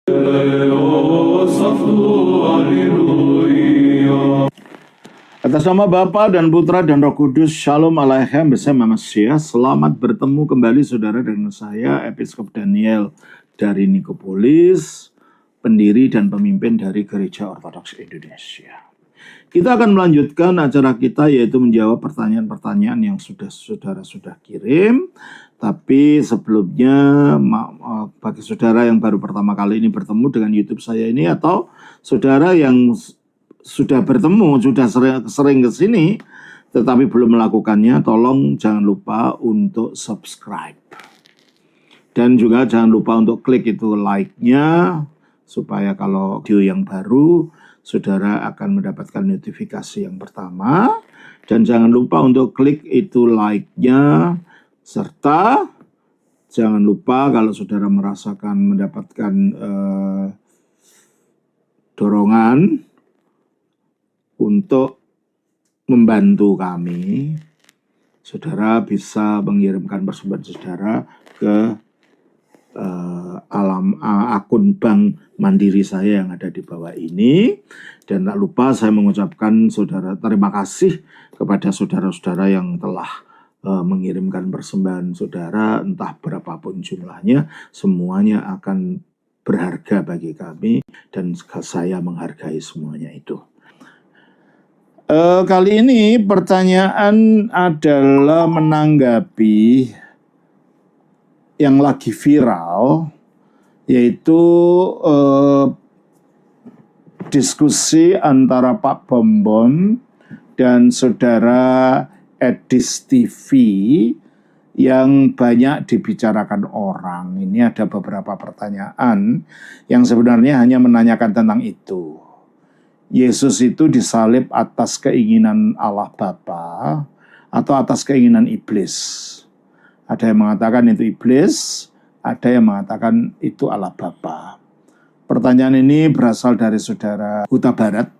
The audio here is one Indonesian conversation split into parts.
Atas nama Bapa dan Putra dan Roh Kudus, Shalom Aleichem bersama Mesias. Selamat bertemu kembali saudara dengan saya, Episkop Daniel dari Nikopolis, pendiri dan pemimpin dari Gereja Ortodoks Indonesia. Kita akan melanjutkan acara kita, yaitu menjawab pertanyaan-pertanyaan yang saudara kirim. Tapi sebelumnya, bagi saudara yang baru pertama kali ini bertemu dengan YouTube saya ini, atau saudara yang sudah bertemu, sudah sering ke sini, tetapi belum melakukannya, tolong jangan lupa untuk subscribe. Dan juga jangan lupa untuk klik itu like-nya, supaya kalau video yang baru, saudara akan mendapatkan notifikasi yang pertama. Dan jangan lupa untuk klik itu like-nya, serta jangan lupa kalau saudara merasakan mendapatkan dorongan untuk membantu kami, saudara bisa mengirimkan persembahan saudara ke akun bank mandiri saya yang ada di bawah ini. Dan tak lupa saya mengucapkan terima kasih kepada saudara-saudara yang telah mengirimkan persembahan saudara, entah berapapun jumlahnya, semuanya akan berharga bagi kami dan saya menghargai semuanya itu. Kali ini pertanyaan adalah menanggapi yang lagi viral, yaitu diskusi antara Pak Bombom dan saudara Edis TV yang banyak dibicarakan orang. Ini ada beberapa pertanyaan yang sebenarnya hanya menanyakan tentang itu. Yesus itu disalib atas keinginan Allah Bapa atau atas keinginan iblis. Ada yang mengatakan itu iblis, ada yang mengatakan itu Allah Bapa. Pertanyaan ini berasal dari saudara Huta Barat,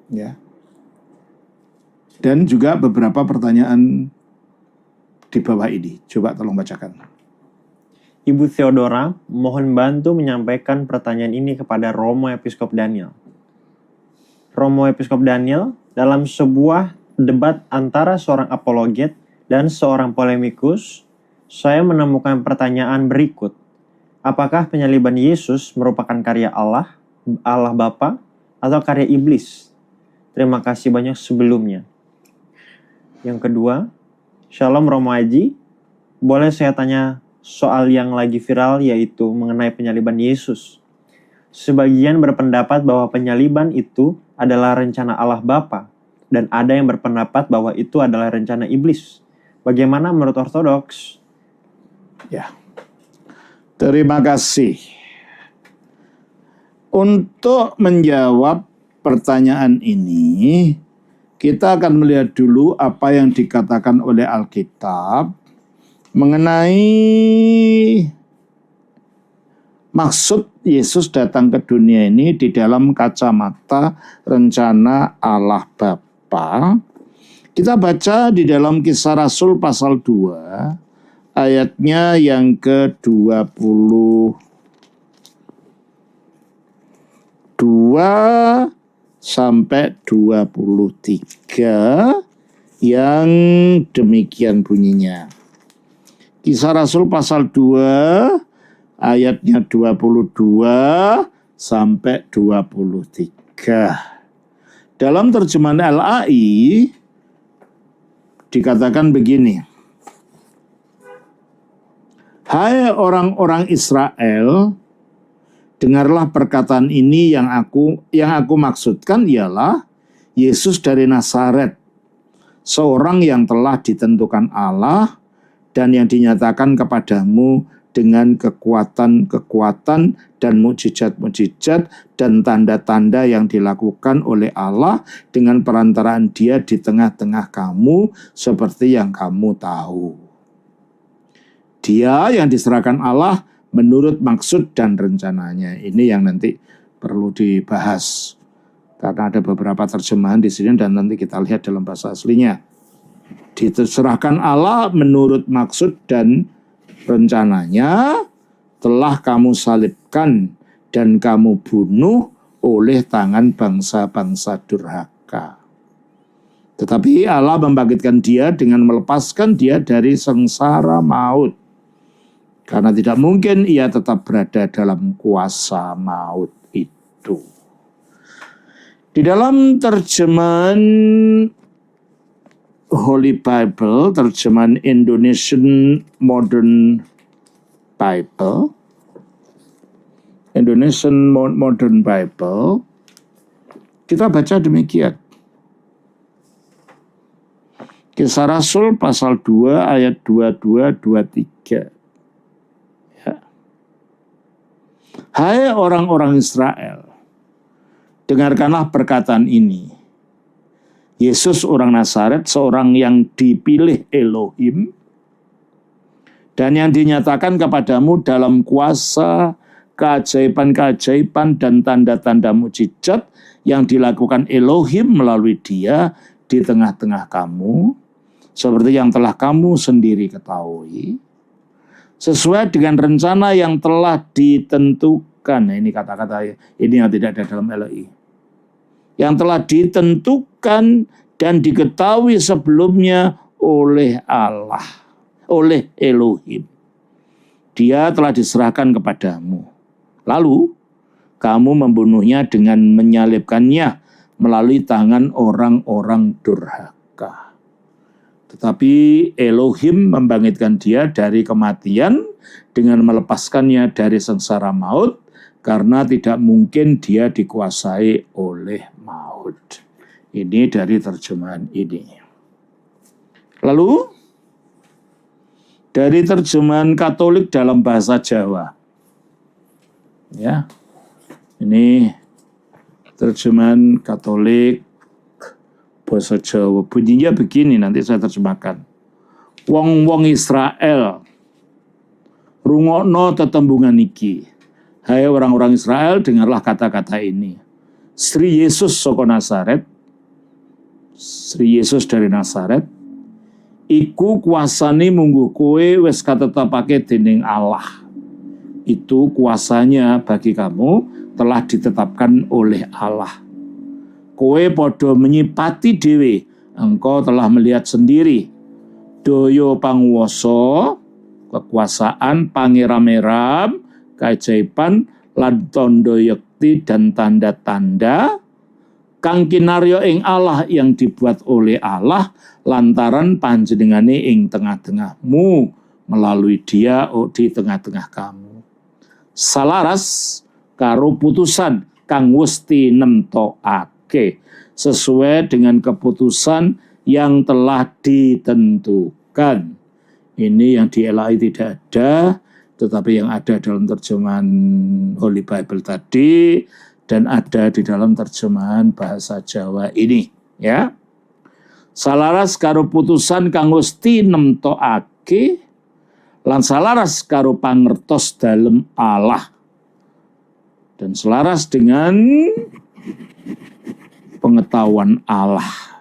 ya. Dan juga beberapa pertanyaan di bawah ini. Coba tolong bacakan. Ibu Theodora mohon bantu menyampaikan pertanyaan ini kepada Romo Episkop Daniel. Romo Episkop Daniel, dalam sebuah debat antara seorang apologet dan seorang polemikus, saya menemukan pertanyaan berikut. Apakah penyaliban Yesus merupakan karya Allah Bapa, atau karya iblis? Terima kasih banyak sebelumnya. Yang kedua, Shalom Romo Aji, boleh saya tanya soal yang lagi viral, yaitu mengenai penyaliban Yesus. Sebagian berpendapat bahwa penyaliban itu adalah rencana Allah Bapa, dan ada yang berpendapat bahwa itu adalah rencana iblis. Bagaimana menurut Ortodoks? Ya, terima kasih. Untuk menjawab pertanyaan ini, kita akan melihat dulu apa yang dikatakan oleh Alkitab mengenai maksud Yesus datang ke dunia ini di dalam kacamata rencana Allah Bapa. Kita baca di dalam Kisah Rasul pasal 2, ayatnya yang ke-22 sampai 23 yang demikian bunyinya. Kisah Rasul pasal 2 ayatnya 22 sampai 23. Dalam terjemahan LAI dikatakan begini. Hai orang-orang Israel, dengarlah perkataan ini yang aku maksudkan ialah Yesus dari Nazaret, seorang yang telah ditentukan Allah dan yang dinyatakan kepadamu dengan kekuatan-kekuatan dan mukjizat-mukjizat dan tanda-tanda yang dilakukan oleh Allah dengan perantaraan Dia di tengah-tengah kamu seperti yang kamu tahu. Dia yang diserahkan Allah menurut maksud dan rencananya. Ini yang nanti perlu dibahas karena ada beberapa terjemahan di sini dan nanti kita lihat dalam bahasa aslinya. Diserahkan Allah menurut maksud dan rencananya telah kamu salibkan dan kamu bunuh oleh tangan bangsa-bangsa durhaka. Tetapi Allah membangkitkan dia dengan melepaskan dia dari sengsara maut. Karena tidak mungkin ia tetap berada dalam kuasa maut itu. Di dalam terjemahan Holy Bible, terjemahan Indonesian Modern Bible, Indonesian Modern Bible, kita baca demikian. Kisah Rasul pasal 2 ayat 22-23. Ya. Hai orang-orang Israel, dengarkanlah perkataan ini. Yesus orang Nazaret, seorang yang dipilih Elohim, dan yang dinyatakan kepadamu dalam kuasa keajaiban-keajaiban dan tanda-tanda mujizat yang dilakukan Elohim melalui dia di tengah-tengah kamu, seperti yang telah kamu sendiri ketahui, sesuai dengan rencana yang telah ditentukan. Nah, ini kata-kata ini yang tidak ada dalam LOI. Yang telah ditentukan dan diketahui sebelumnya oleh Allah, oleh Elohim. Dia telah diserahkan kepadamu. Lalu kamu membunuhnya dengan menyalibkannya melalui tangan orang-orang durhaka. Tetapi Elohim membangkitkan dia dari kematian dengan melepaskannya dari sengsara maut, karena tidak mungkin dia dikuasai oleh maut. Ini dari terjemahan ini. Lalu dari terjemahan Katolik dalam bahasa Jawa. Ya. Ini terjemahan Katolik bahasa Jawa. Bunyinya begini, nanti saya terjemahkan. Wong-wong Israel, rungokno tetembungan iki. Hai orang-orang Israel, dengarlah kata-kata ini. Sri Yesus saka Nazaret, Sri Yesus dari Nazaret, iku kuasane mungguh kowe wis katetepake dening Allah. Itu kuasanya bagi kamu telah ditetapkan oleh Allah. Kowe podo menyipati dhewe, engkau telah melihat sendiri. Doyo panguwasa, kekuasaan, pangeram-eram, keajaiban, lan tondo yekti dan tanda-tanda, kang kinarya ing Allah yang dibuat oleh Allah, lantaran panjenengane ing tengah-tengahmu, melalui dia di tengah-tengah kamu. Salaras karo putusan kang wis nemtokake, sesuai dengan keputusan yang telah ditentukan. Ini yang di LAI tidak ada, tetapi yang ada dalam terjemahan Holy Bible tadi, dan ada di dalam terjemahan bahasa Jawa ini. Ya, salaras karo putusan kang wis nemtokake, lan salaras karo pangertos dalem Allah, dan selaras dengan pengetahuan Allah.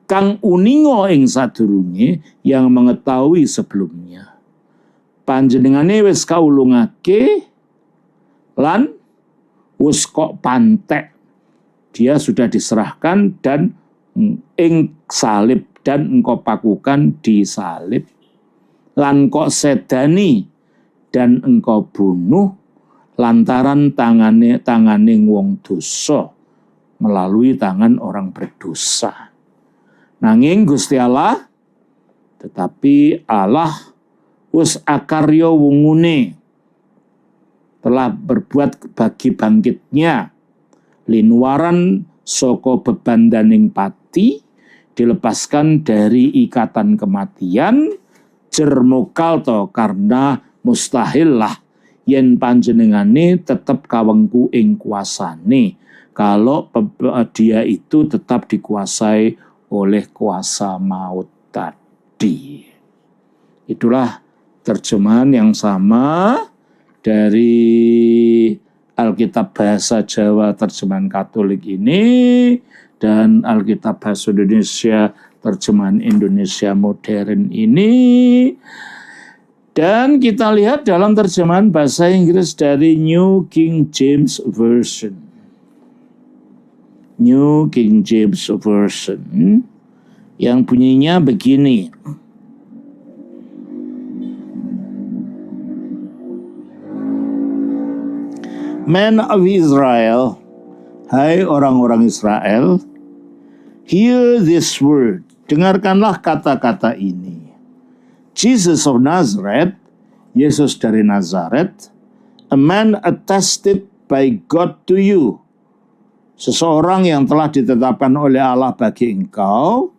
Kang uningo ing sadurunge, yang mengetahui sebelumnya. Panjenengane wis kaulungake lan wis kok pantek. Dia sudah diserahkan dan ing salib, dan engkau pakukan di salib. Lan kok sedani dan engkau bunuh lantaran tangane wong dosa, melalui tangan orang berdosa. Nanging Gusti Allah, tetapi Allah wis akarya wungune, telah berbuat bagi bangkitnya, linuaran saka bebandaning pati, dilepaskan dari ikatan kematian, jermokal to, karena mustahil lah yen panjenengane tetap kawengku ing kuasane, kalau dia itu tetap dikuasai oleh kuasa maut tadi. Itulah terjemahan yang sama dari Alkitab bahasa Jawa terjemahan Katolik ini, dan Alkitab bahasa Indonesia terjemahan Indonesia modern ini. Dan kita lihat dalam terjemahan bahasa Inggris dari New King James Version. New King James Version yang bunyinya begini. Men of Israel, hai orang-orang Israel, hear this word, dengarkanlah kata-kata ini. Jesus of Nazareth, Yesus dari Nazaret, a man attested by God to you, seseorang yang telah ditetapkan oleh Allah bagi engkau,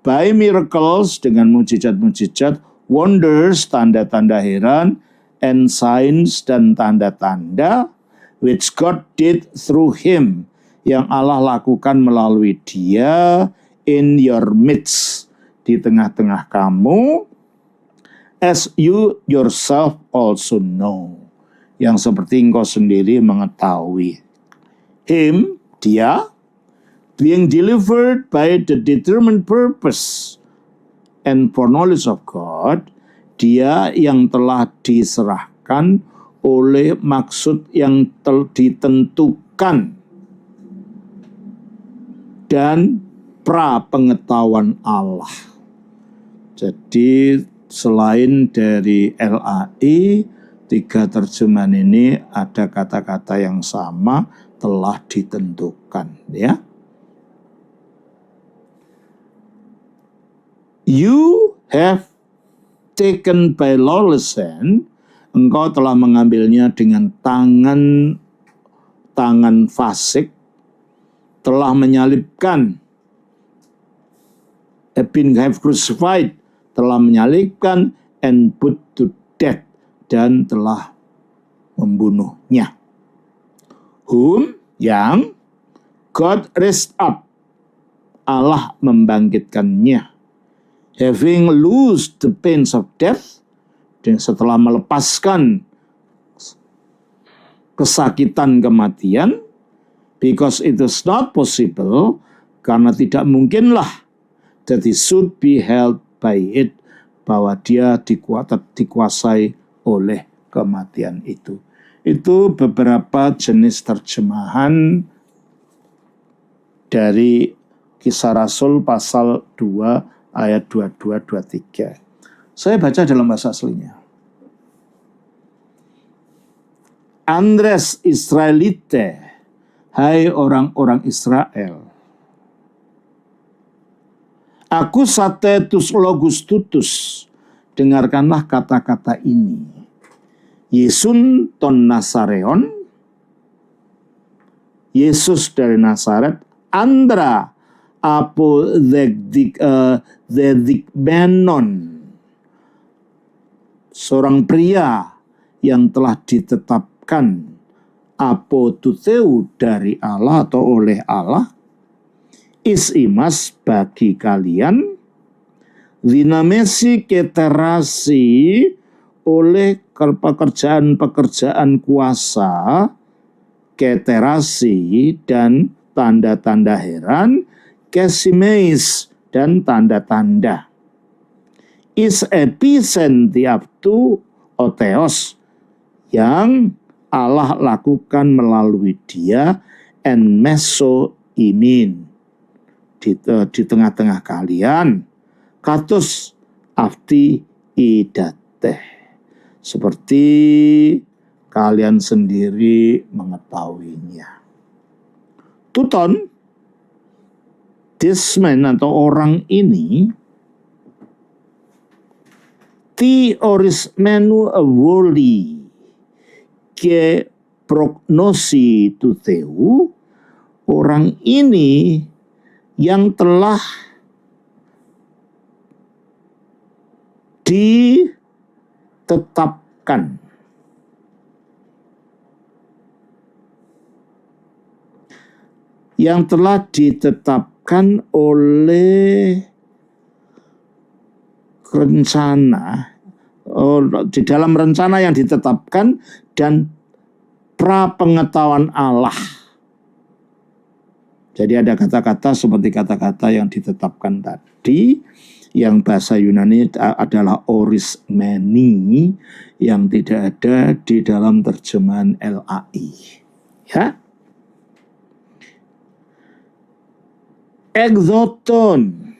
by miracles, dengan mujizat-mujizat, wonders, tanda-tanda heran, and signs, dan tanda-tanda, which God did through him, yang Allah lakukan melalui dia, in your midst, di tengah-tengah kamu, as you yourself also know, yang seperti engkau sendiri mengetahui. Him, dia, being delivered by the determined purpose and foreknowledge of God, dia yang telah diserahkan oleh maksud yang ditentukan dan pra-pengetahuan Allah. Jadi selain dari LAI, tiga terjemahan ini ada kata-kata yang sama, telah ditentukan, ya. You have taken by lawless hand, engkau telah mengambilnya dengan tangan fasik, telah menyalibkan, have crucified, telah menyalibkan, and put to death, dan telah membunuhnya. Whom, yang, God raised up, Allah membangkitkannya. Having loosed the pains of death, dan setelah melepaskan kesakitan kematian, because it is not possible, karena tidak mungkinlah, that he should be held by it, bahwa dia dikuasai oleh kematian itu. Itu beberapa jenis terjemahan dari Kisah Rasul pasal 2 ayat 22-23. Saya baca dalam bahasa aslinya. Andres Israelite, hai orang-orang Israel. Aku satetus logus tutus, dengarkanlah kata-kata ini. Yesun ton Nasareon, Yesus dari Nazaret, Andra apo Dedikmenon, seorang pria yang telah ditetapkan apotuteu dari Allah atau oleh Allah, isimas bagi kalian, dinamesi keterasi oleh pekerjaan-pekerjaan kuasa, keterasi dan tanda-tanda heran, kesimeis dan tanda-tanda. Is epicentiaptu oteos, yang Allah lakukan melalui dia, en meso imin, di tengah-tengah kalian, katus afti idate, seperti kalian sendiri mengetahuinya. Tuton, this man atau orang ini, ti oris menu woli ke prognosi tuteu, orang ini yang telah ditetapkan, yang telah ditetapkan oleh rencana, di dalam rencana yang ditetapkan dan pra-pengetahuan Allah. Jadi ada kata-kata seperti kata-kata yang ditetapkan tadi, yang bahasa Yunani adalah orismeni, yang tidak ada di dalam terjemahan LAI. Ya. Exoton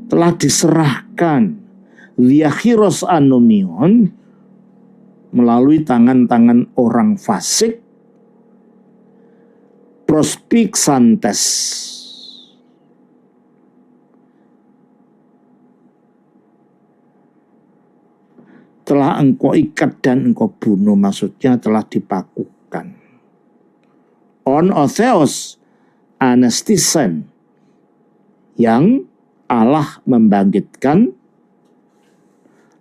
telah diserahkan via chiros anomion melalui tangan-tangan orang fasik, prospixantes, telah engkau ikat dan engkau bunuh, maksudnya telah dipakukan. On otheos anestisen, yang Allah membangkitkan,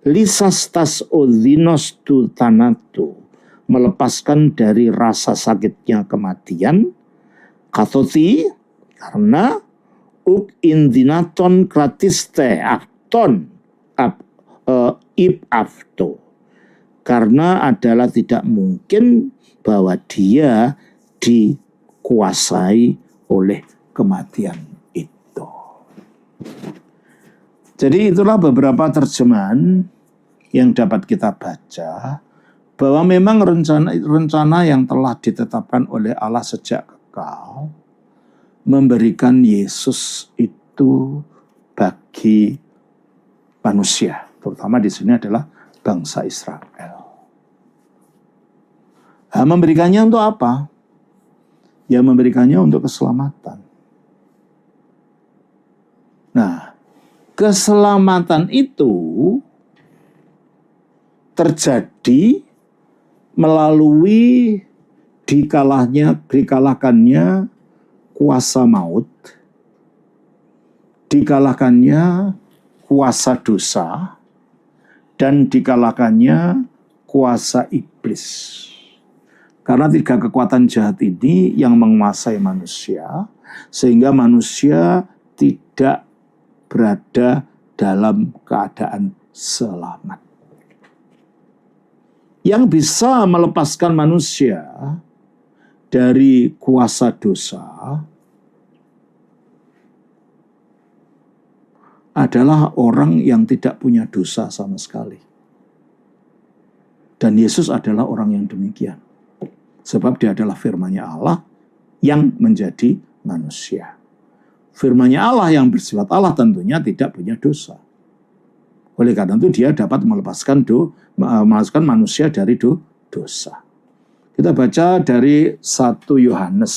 lisastas odinos tu tanatu, melepaskan dari rasa sakitnya kematian, kathoti, karena uk indinaton kratiste akton ib afto, karena adalah tidak mungkin bahwa dia dikuasai oleh kematian itu. Jadi itulah beberapa terjemahan yang dapat kita baca, bahwa memang rencana yang telah ditetapkan oleh Allah sejak kekal memberikan Yesus itu bagi manusia, terutama di sini adalah bangsa Israel. Nah, memberikannya untuk apa? Ya, memberikannya untuk keselamatan. Nah, keselamatan itu terjadi melalui dikalahkannya kuasa maut, dikalahkannya kuasa dosa, dan dikalahkannya kuasa iblis. Karena 3 kekuatan jahat ini yang menguasai manusia, sehingga manusia tidak berada dalam keadaan selamat. Yang bisa melepaskan manusia dari kuasa dosa adalah orang yang tidak punya dosa sama sekali. Dan Yesus adalah orang yang demikian. Sebab dia adalah firman-Nya Allah yang menjadi manusia. Firman-Nya Allah yang bersifat Allah tentunya tidak punya dosa. Oleh karena itu dia dapat melepaskan manusia dari dosa. Kita baca dari 1 Yohanes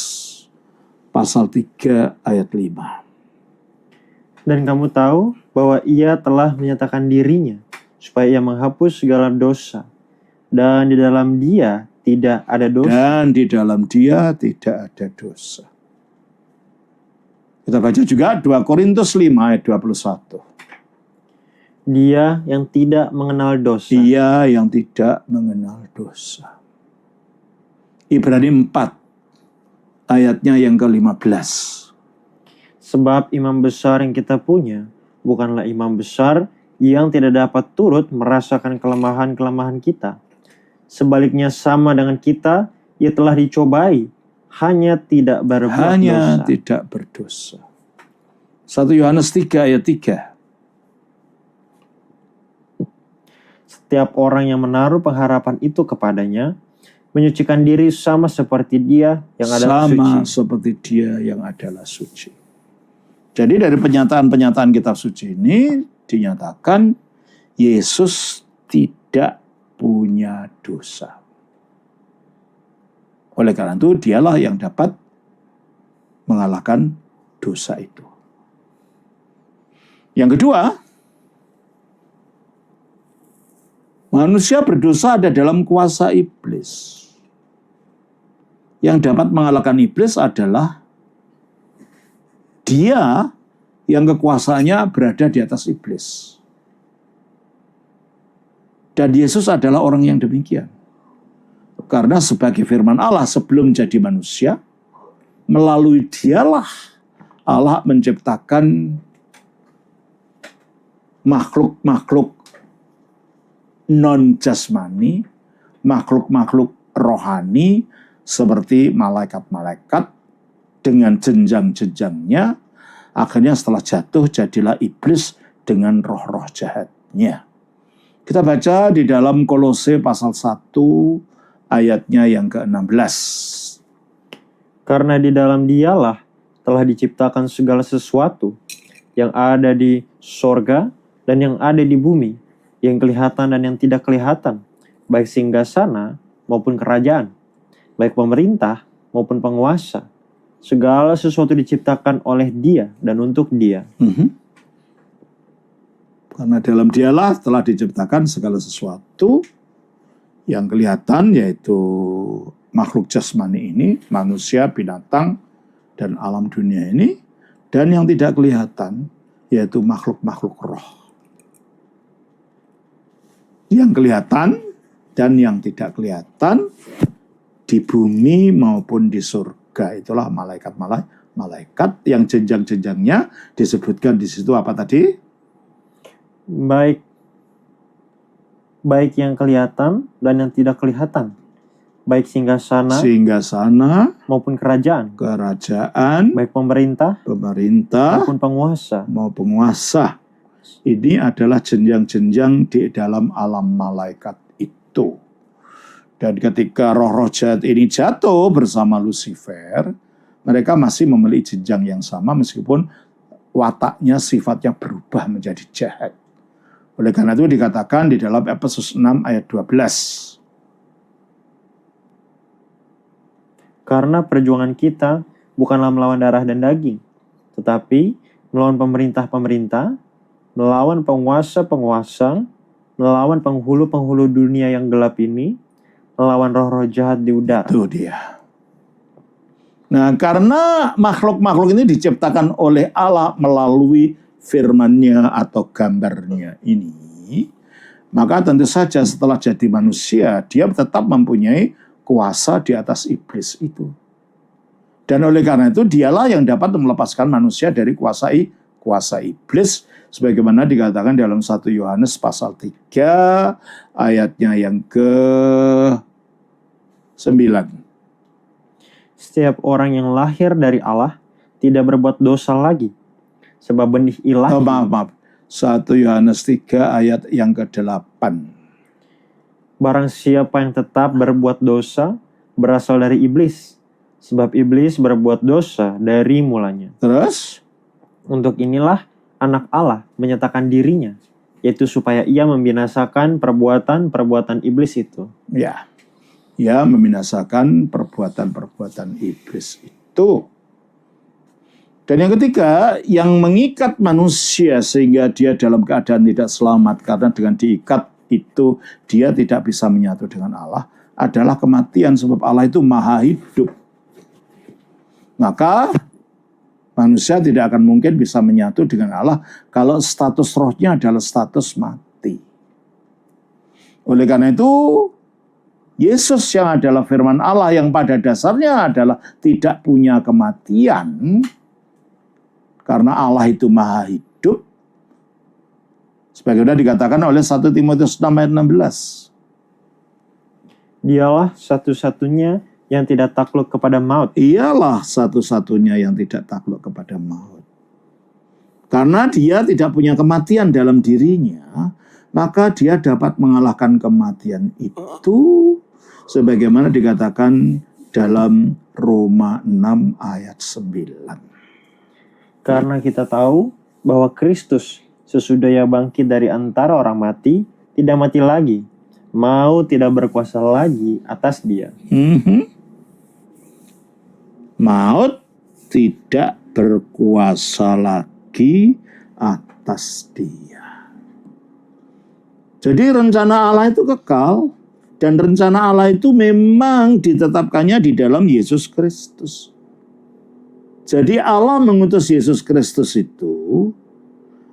pasal 3 ayat 5. Dan kamu tahu bahwa ia telah menyatakan dirinya supaya ia menghapus segala dosa. Dan di dalam dia tidak ada dosa. Dan di dalam dia tidak ada dosa. Kita baca juga 2 Korintus 5 ayat 21. Dia yang tidak mengenal dosa. Dia yang tidak mengenal dosa. Ibrani 4 ayatnya yang ke-15. Sebab imam besar yang kita punya bukanlah imam besar yang tidak dapat turut merasakan kelemahan-kelemahan kita. Sebaliknya sama dengan kita, ia telah dicobai, hanya tidak berbuat dosa. Hanya tidak berdosa. 1 Yohanes 3 ayat 3. Setiap orang yang menaruh pengharapan itu kepadanya, menyucikan diri sama seperti dia yang adalah suci. Sama seperti dia yang adalah suci. Jadi dari penyataan-penyataan kitab suci ini dinyatakan Yesus tidak punya dosa. Oleh karena itu dialah yang dapat mengalahkan dosa itu. Yang kedua, manusia berdosa ada dalam kuasa iblis. Yang dapat mengalahkan iblis adalah dia yang kekuasaannya berada di atas iblis. Dan Yesus adalah orang yang demikian. Karena sebagai firman Allah sebelum jadi manusia, melalui dialah Allah menciptakan makhluk-makhluk non-jasmani, makhluk-makhluk rohani seperti malaikat-malaikat dengan jenjang-jenjangnya, Akhirnya setelah jatuh jadilah iblis dengan roh-roh jahatnya. Kita baca di dalam Kolose pasal 1 ayatnya yang ke-16. Karena di dalam Dialah telah diciptakan segala sesuatu yang ada di sorga dan yang ada di bumi, yang kelihatan dan yang tidak kelihatan, baik singgasana maupun kerajaan, baik pemerintah maupun penguasa. Segala sesuatu diciptakan oleh Dia dan untuk Dia. Karena dalam Dialah telah diciptakan segala sesuatu yang kelihatan, yaitu makhluk jasmani ini, manusia, binatang, dan alam dunia ini, dan yang tidak kelihatan, yaitu makhluk-makhluk roh. Yang kelihatan dan yang tidak kelihatan di bumi maupun di surga. Itulah malaikat yang jenjang-jenjangnya disebutkan di situ apa tadi? Baik yang kelihatan dan yang tidak kelihatan, baik singgasana maupun kerajaan, baik pemerintah maupun penguasa. Ini adalah jenjang-jenjang di dalam alam malaikat itu. Dan ketika roh-roh jahat ini jatuh bersama Lucifer, mereka masih memiliki jenjang yang sama meskipun wataknya, sifatnya berubah menjadi jahat. Oleh karena itu dikatakan di dalam Efesus 6 ayat 12. Karena perjuangan kita bukanlah melawan darah dan daging, tetapi melawan pemerintah-pemerintah, melawan penguasa-penguasa, melawan penghulu-penghulu dunia yang gelap ini, melawan roh-roh jahat di udara. Itu dia. Nah, karena makhluk-makhluk ini diciptakan oleh Allah melalui firman-Nya atau gambarnya ini, maka tentu saja setelah jadi manusia, dia tetap mempunyai kuasa di atas iblis itu. Dan oleh karena itu, dialah yang dapat melepaskan manusia dari kuasa iblis, sebagaimana dikatakan dalam 1 Yohanes pasal 3, ayatnya yang ke-9. Setiap orang yang lahir dari Allah tidak berbuat dosa lagi, sebab benih ilahi. 1 Yohanes 3 ayat yang ke-8. Barang siapa yang tetap berbuat dosa berasal dari iblis, sebab iblis berbuat dosa dari mulanya. Terus? Untuk inilah anak Allah menyatakan dirinya, yaitu supaya ia membinasakan perbuatan-perbuatan iblis itu. Ya, ia membinasakan perbuatan-perbuatan iblis itu. Dan yang ketiga, yang mengikat manusia sehingga dia dalam keadaan tidak selamat, karena dengan diikat itu dia tidak bisa menyatu dengan Allah, adalah kematian, sebab Allah itu maha hidup. Maka manusia tidak akan mungkin bisa menyatu dengan Allah kalau status rohnya adalah status mati. Oleh karena itu, Yesus yang adalah firman Allah yang pada dasarnya adalah tidak punya kematian, karena Allah itu maha hidup, sebagaimana dikatakan oleh 1 Timotius 6 ayat 16. Dialah satu-satunya yang tidak takluk kepada maut. Ialah satu-satunya yang tidak takluk kepada maut. Karena dia tidak punya kematian dalam dirinya, maka dia dapat mengalahkan kematian itu, sebagaimana dikatakan dalam Roma 6 ayat 9. Karena kita tahu bahwa Kristus sesudah ia bangkit dari antara orang mati, tidak mati lagi, maut tidak berkuasa lagi atas dia. Maut tidak berkuasa lagi atas dia. Jadi rencana Allah itu kekal, dan rencana Allah itu memang ditetapkannya di dalam Yesus Kristus. Jadi Allah mengutus Yesus Kristus itu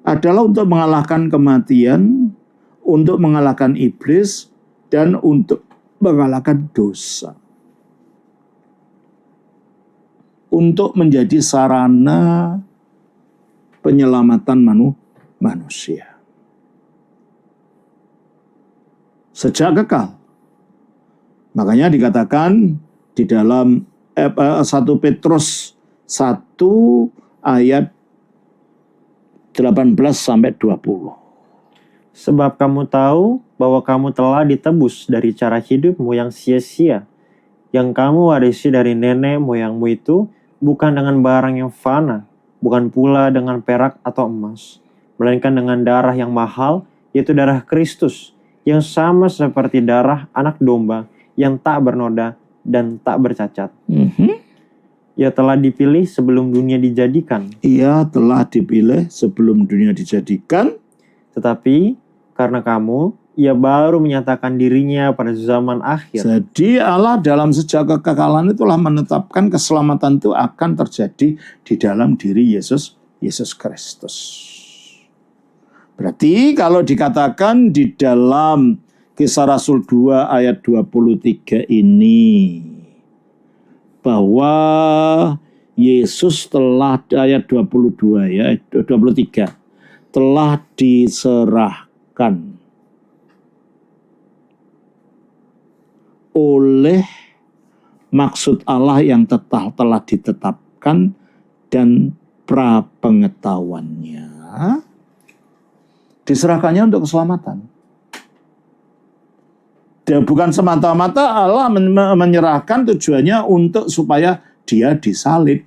adalah untuk mengalahkan kematian, untuk mengalahkan iblis, dan untuk mengalahkan dosa. Untuk menjadi sarana penyelamatan manusia. Sejak kekal. Makanya dikatakan di dalam 1 Petrus 1 ayat 18-20. Sebab kamu tahu bahwa kamu telah ditebus dari cara hidupmu yang sia-sia, yang kamu warisi dari nenek moyangmu itu, bukan dengan barang yang fana, bukan pula dengan perak atau emas, melainkan dengan darah yang mahal, yaitu darah Kristus, yang sama seperti darah anak domba, yang tak bernoda dan tak bercacat. Ia telah dipilih sebelum dunia dijadikan. Ia telah dipilih sebelum dunia dijadikan. Tetapi karena kamu, ia baru menyatakan dirinya pada zaman akhir. Jadi Allah dalam sejak kekekalan itulah menetapkan keselamatan itu akan terjadi di dalam diri Yesus Kristus. Berarti kalau dikatakan di dalam Kisah Rasul 2 ayat 23 ini, bahwa Yesus telah, ayat 22 ya, 23, telah diserahkan oleh maksud Allah yang telah ditetapkan dan prapengetahuannya, diserahkannya untuk keselamatan. Dan bukan semata-mata Allah menyerahkan tujuannya untuk supaya dia disalib.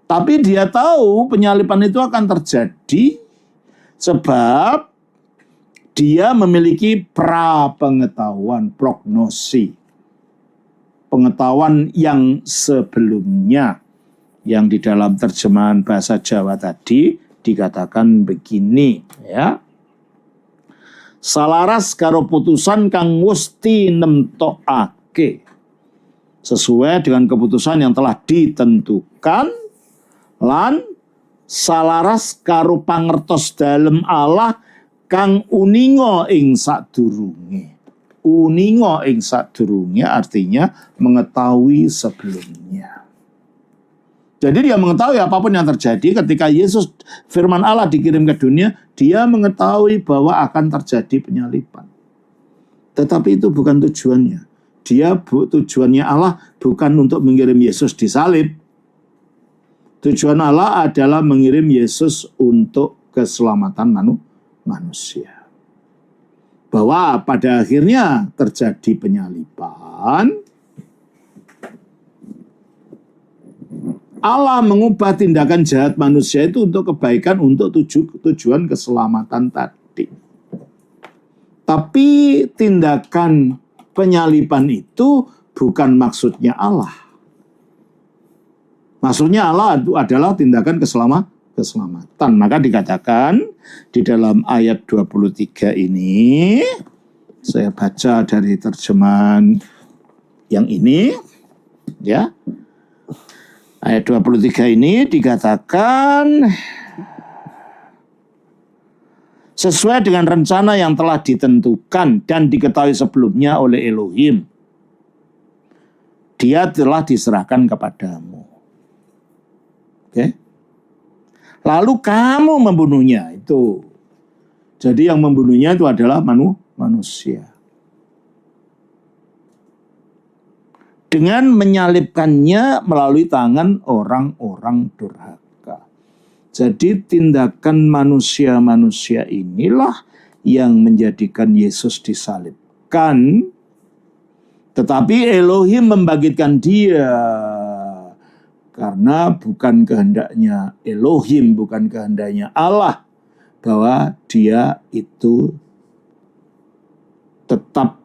Tapi dia tahu penyaliban itu akan terjadi sebab dia memiliki prapengetahuan, prognosi. Pengetahuan yang sebelumnya, yang di dalam terjemahan bahasa Jawa tadi dikatakan begini, ya. Salaras karo putusan kang wusti nemtokake, sesuai dengan keputusan yang telah ditentukan, lan salaras karo pangertos dalem Allah kang uninga ing sadurunge. Uninga ing sadurunge artinya mengetahui sebelumnya. Jadi dia mengetahui apapun yang terjadi ketika Yesus, firman Allah dikirim ke dunia, dia mengetahui bahwa akan terjadi penyaliban. Tetapi itu bukan tujuannya. Tujuannya Allah bukan untuk mengirim Yesus disalib. Tujuan Allah adalah mengirim Yesus untuk keselamatan manusia. Bahwa pada akhirnya terjadi penyaliban, Allah mengubah tindakan jahat manusia itu untuk kebaikan, untuk tujuan keselamatan tadi. Tapi tindakan penyaliban itu bukan maksudnya Allah. Maksudnya Allah itu adalah tindakan keselamatan. Maka dikatakan di dalam ayat 23 ini, saya baca dari terjemahan yang ini, ya. Ayat 23 ini dikatakan sesuai dengan rencana yang telah ditentukan dan diketahui sebelumnya oleh Elohim. Dia telah diserahkan kepadamu. Oke? Lalu kamu membunuhnya itu. Jadi yang membunuhnya itu adalah manusia. Dengan menyalibkannya melalui tangan orang-orang durhaka. Jadi tindakan manusia-manusia inilah yang menjadikan Yesus disalibkan. Tetapi Elohim membangkitkan dia. Karena bukan kehendaknya Elohim, bukan kehendaknya Allah, bahwa dia itu tetap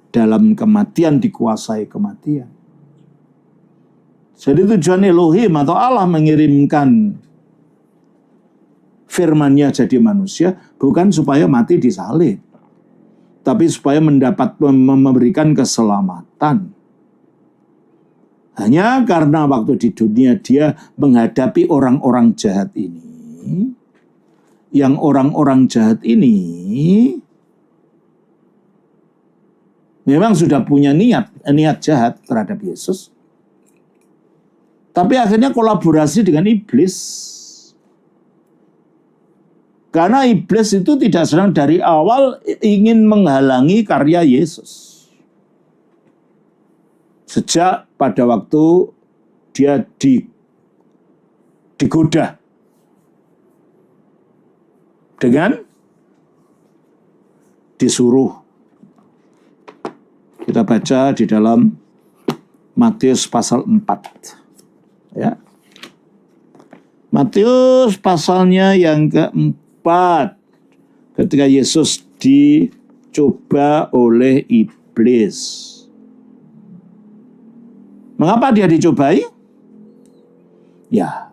dalam kematian, dikuasai kematian. Jadi tujuan Elohim atau Allah mengirimkan firman-Nya jadi manusia bukan supaya mati disalib, tapi supaya memberikan keselamatan. Hanya karena waktu di dunia dia menghadapi orang-orang jahat ini, yang orang-orang jahat ini memang sudah punya niat jahat terhadap Yesus. Tapi akhirnya kolaborasi dengan iblis. Karena iblis itu tidak sedang dari awal ingin menghalangi karya Yesus. Sejak pada waktu dia digoda dengan disuruh. Kita baca di dalam Matius pasal 4. Ya. Matius pasalnya yang keempat. Ketika Yesus dicoba oleh iblis. Mengapa dia dicobai? Ya,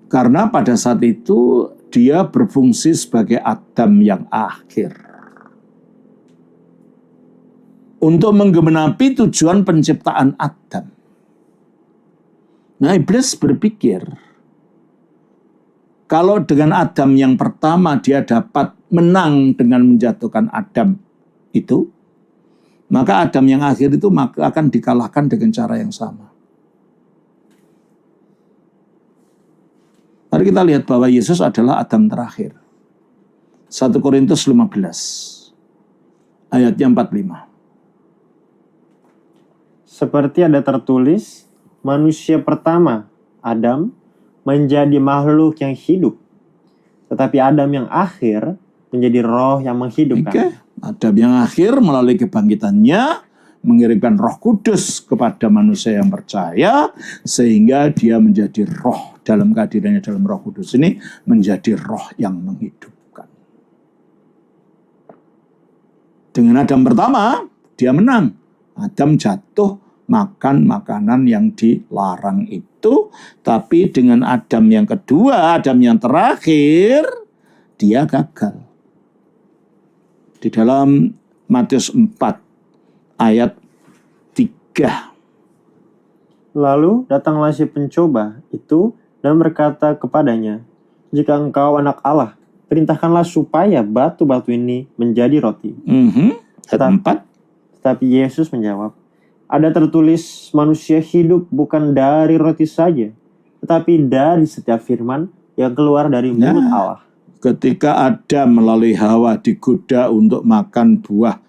karena pada saat itu dia berfungsi sebagai Adam yang akhir. Untuk menggenapi tujuan penciptaan Adam. Nah, iblis berpikir, kalau dengan Adam yang pertama dia dapat menang dengan menjatuhkan Adam itu, maka Adam yang akhir itu akan dikalahkan dengan cara yang sama. Mari kita lihat bahwa Yesus adalah Adam terakhir. 1 Korintus 15 ayatnya 45. Seperti ada tertulis, manusia pertama, Adam, menjadi makhluk yang hidup. Tetapi Adam yang akhir menjadi roh yang menghidupkan. Adam yang akhir melalui kebangkitannya mengirimkan Roh Kudus kepada manusia yang percaya, sehingga dia menjadi roh. Dalam kehadirannya dalam Roh Kudus ini menjadi roh yang menghidupkan. Dengan Adam pertama dia menang. Adam jatuh makan makanan yang dilarang itu, tapi dengan Adam yang kedua, Adam yang terakhir, dia gagal. Di dalam Matius 4 ayat 3. Lalu datanglah si pencoba itu dan berkata kepadanya, jika engkau anak Allah, perintahkanlah supaya batu-batu ini menjadi roti. Ayat 4. Tetapi Yesus menjawab, ada tertulis manusia hidup bukan dari roti saja, tetapi dari setiap firman yang keluar dari mulut Allah. Ketika Adam melalui Hawa digoda untuk makan buah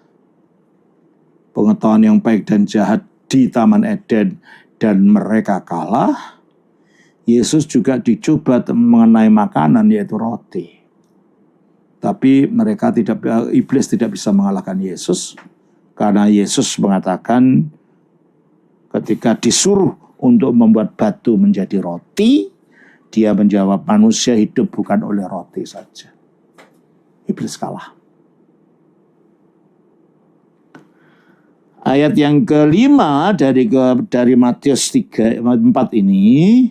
pengetahuan yang baik dan jahat di Taman Eden dan mereka kalah, Yesus juga dicoba mengenai makanan yaitu roti. Tapi iblis tidak bisa mengalahkan Yesus, karena Yesus mengatakan ketika disuruh untuk membuat batu menjadi roti, dia menjawab, manusia hidup bukan oleh roti saja. Iblis kalah. Ayat yang kelima dari Matius 4 ini,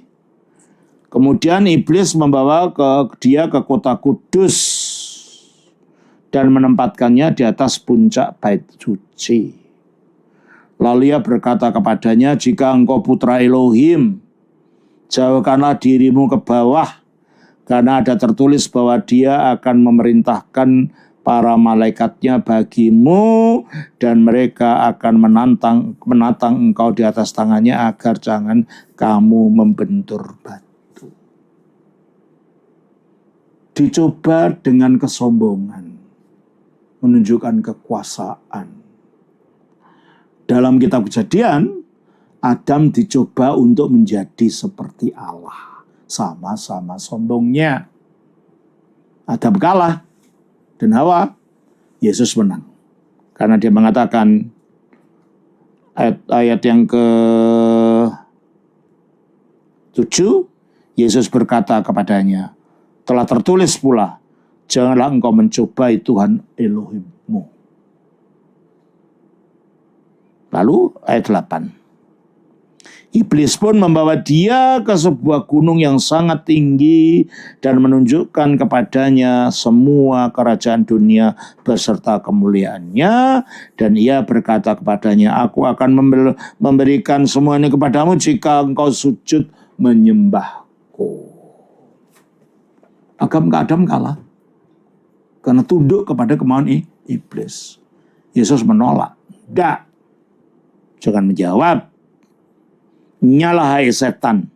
kemudian iblis membawa dia ke kota kudus dan menempatkannya di atas puncak bait suci. Lalu ia berkata kepadanya, jika engkau putra Elohim, jauhkanlah dirimu ke bawah, karena ada tertulis bahwa dia akan memerintahkan para malaikatnya bagimu, dan mereka akan menatang engkau di atas tangannya agar jangan kamu membentur batu. Dicoba dengan kesombongan, menunjukkan kekuasaan. Dalam kitab Kejadian, Adam dicoba untuk menjadi seperti Allah. Sama-sama sombongnya. Adam kalah. Dan Hawa, Yesus menang. Karena dia mengatakan, ayat yang ke-7, Yesus berkata kepadanya, telah tertulis pula, janganlah engkau mencobai Tuhan Elohimmu. Lalu ayat 8. Iblis pun membawa dia ke sebuah gunung yang sangat tinggi dan menunjukkan kepadanya semua kerajaan dunia beserta kemuliaannya, dan ia berkata kepadanya, aku akan memberikan semua ini kepadamu jika engkau sujud menyembahku. Adam kalah karena tunduk kepada kemauan iblis. Yesus menolak. Tidak. Jangan menjawab. Nyalah hai setan.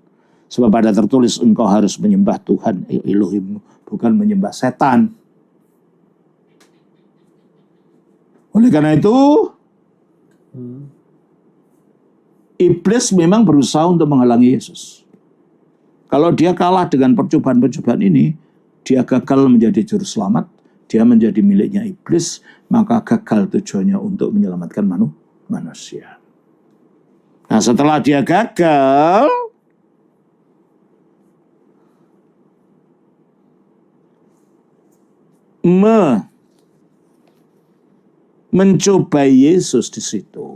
Sebab ada tertulis engkau harus menyembah Tuhan Elohimmu, bukan menyembah setan. Oleh karena itu, iblis memang berusaha untuk menghalangi Yesus. Kalau dia kalah dengan percobaan-percobaan ini, dia gagal menjadi juru selamat, dia menjadi miliknya iblis, maka gagal tujuannya untuk menyelamatkan manusia. Nah, setelah dia gagal, mencobai Yesus di situ,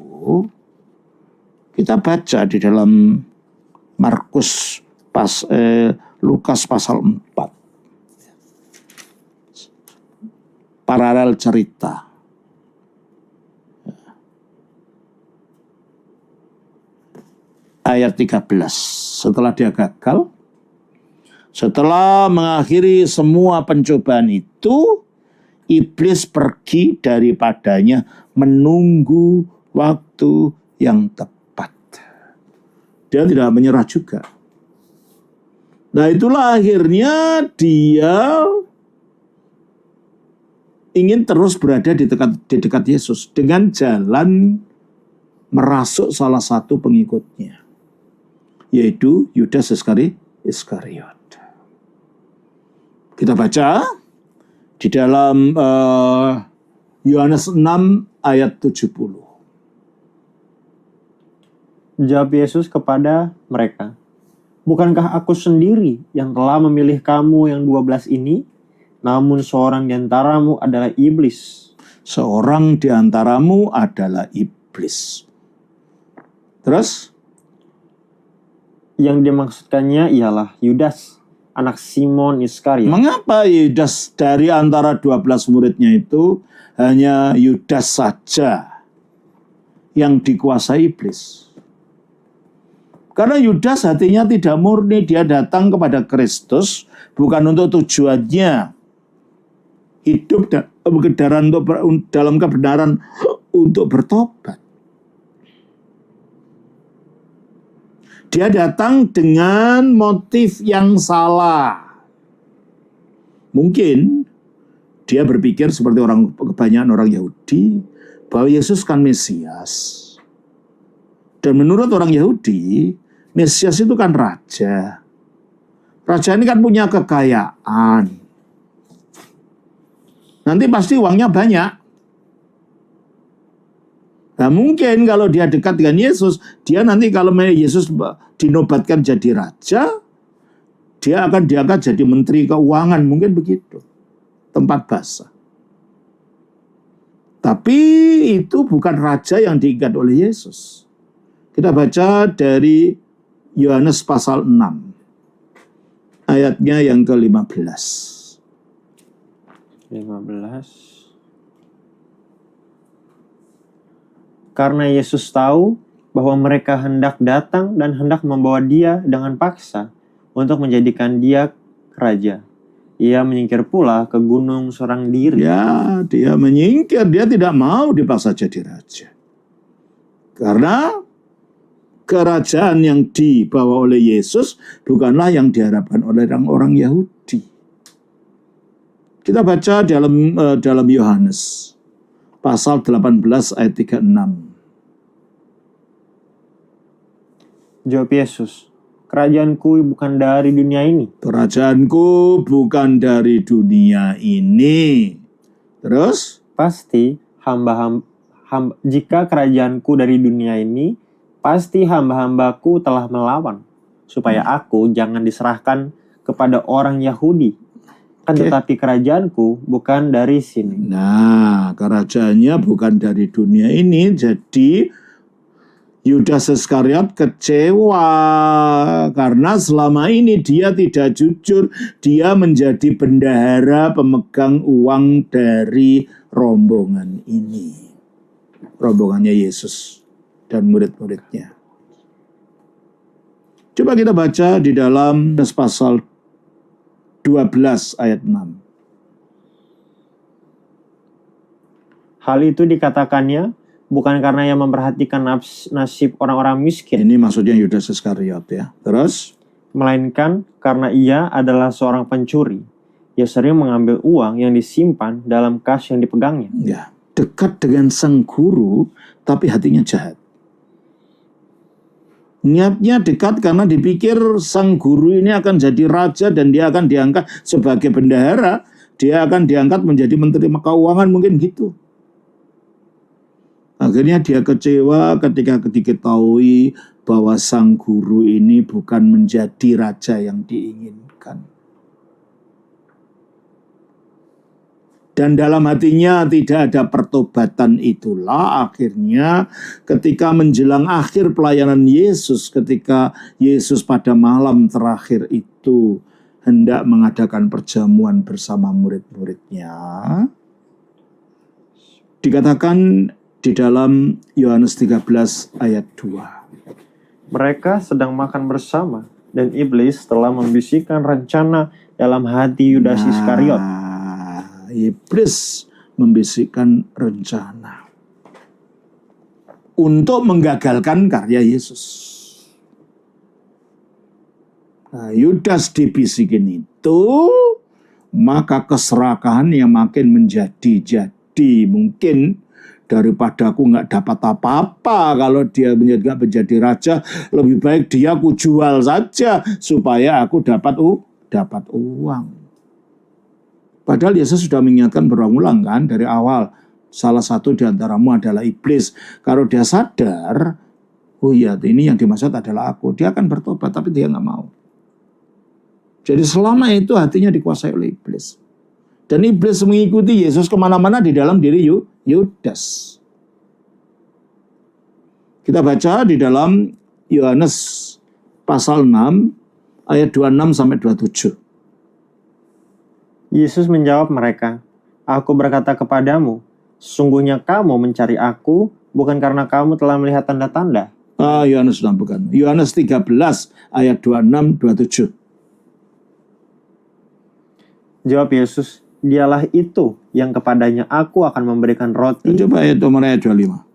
kita baca di dalam Lukas pasal 4. Paralel cerita. Ayat 13. Setelah dia gagal, setelah mengakhiri semua pencobaan itu, iblis pergi daripadanya menunggu waktu yang tepat. Dia tidak menyerah juga. Nah, itulah akhirnya dia ingin terus berada di dekat Yesus dengan jalan merasuk salah satu pengikutnya, yaitu Yudas Iskariot. Kita baca di dalam Yohanes 6 ayat 70. Jawab Yesus kepada mereka, "Bukankah aku sendiri yang telah memilih kamu yang 12 ini? Namun seorang di antaramu adalah iblis." Seorang di antaramu adalah iblis. Terus? Yang dimaksudkannya ialah Yudas, anak Simon Iskariot. Mengapa Yudas dari antara 12 muridnya itu hanya Yudas saja yang dikuasai iblis? Karena Yudas hatinya tidak murni, dia datang kepada Kristus bukan untuk tujuannya hidup dalam kebenaran untuk bertobat. Dia datang dengan motif yang salah. Mungkin dia berpikir seperti kebanyakan orang Yahudi bahwa Yesus kan Mesias. Dan menurut orang Yahudi, Mesias itu kan raja. Raja ini kan punya kekayaan. Nanti pasti uangnya banyak. Nah, mungkin kalau dia dekat dengan Yesus, dia nanti kalau Yesus dinobatkan jadi raja, dia akan diangkat jadi menteri keuangan, mungkin begitu. Tempat basah. Tapi itu bukan raja yang diingat oleh Yesus. Kita baca dari Yohanes pasal 6. Ayatnya yang ke-15. 15. Karena Yesus tahu bahwa mereka hendak datang dan hendak membawa dia dengan paksa untuk menjadikan dia raja. Ia menyingkir pula ke gunung seorang diri. Ya, dia menyingkir, dia tidak mau dipaksa jadi raja. Karena kerajaan yang dibawa oleh Yesus bukanlah yang diharapkan oleh orang-orang Yahudi. Kita baca dalam Yohanes pasal 18 ayat 36. Jawab Yesus, "Kerajaanku bukan dari dunia ini." Kerajaanku bukan dari dunia ini. Terus? Pasti jika kerajaanku dari dunia ini, pasti hamba-hambaku telah melawan, supaya aku jangan diserahkan kepada orang Yahudi. Tetapi kerajaanku bukan dari sini. Nah, kerajaannya bukan dari dunia ini. Jadi Yudas Iskariot kecewa karena selama ini dia tidak jujur. Dia menjadi bendahara pemegang uang dari rombongan ini. Rombongannya Yesus dan murid-muridnya. Coba kita baca di dalam pasal 12 ayat 6. Hal itu dikatakannya bukan karena ia memperhatikan nasib orang-orang miskin. Ini maksudnya Yudas Iskariot ya. Terus? Melainkan karena ia adalah seorang pencuri. Ia sering mengambil uang yang disimpan dalam kas yang dipegangnya. Ya, dekat dengan sang guru tapi hatinya jahat. Niatnya dekat karena dipikir sang guru ini akan jadi raja dan dia akan diangkat sebagai bendahara. Dia akan diangkat menjadi menteri keuangan, mungkin gitu. Akhirnya dia kecewa ketika diketahui bahwa sang guru ini bukan menjadi raja yang diinginkan. Dan dalam hatinya tidak ada pertobatan, itulah akhirnya ketika menjelang akhir pelayanan Yesus, ketika Yesus pada malam terakhir itu hendak mengadakan perjamuan bersama murid-muridnya, dikatakan di dalam Yohanes 13 ayat 2. Mereka sedang makan bersama dan iblis telah membisikkan rencana dalam hati Yudas Iskariot. Iblis membisikkan rencana untuk menggagalkan karya Yesus. Nah, Yudas dibisikin itu, maka keserakahan yang makin menjadi-jadi. Mungkin daripada aku nggak dapat apa-apa kalau dia nggak menjadi raja, lebih baik dia aku jual saja supaya aku dapat uang. Padahal Yesus sudah mengingatkan berulang-ulang kan dari awal. Salah satu di antaramu adalah iblis. Kalau dia sadar, oh iya ini yang dimaksud adalah aku. Dia akan bertobat tapi dia nggak mau. Jadi selama itu hatinya dikuasai oleh iblis. Dan iblis mengikuti Yesus kemana-mana di dalam diri Yudas. Kita baca di dalam Yohanes pasal 6 ayat 26 sampai 27. Yesus menjawab mereka, "Aku berkata kepadamu, sesungguhnya kamu mencari aku bukan karena kamu telah melihat tanda-tanda." Yohanes bukan. Yohanes 13 ayat 26-27. Jawab Yesus, "Dialah itu yang kepadanya aku akan memberikan roti." Coba ayat 25.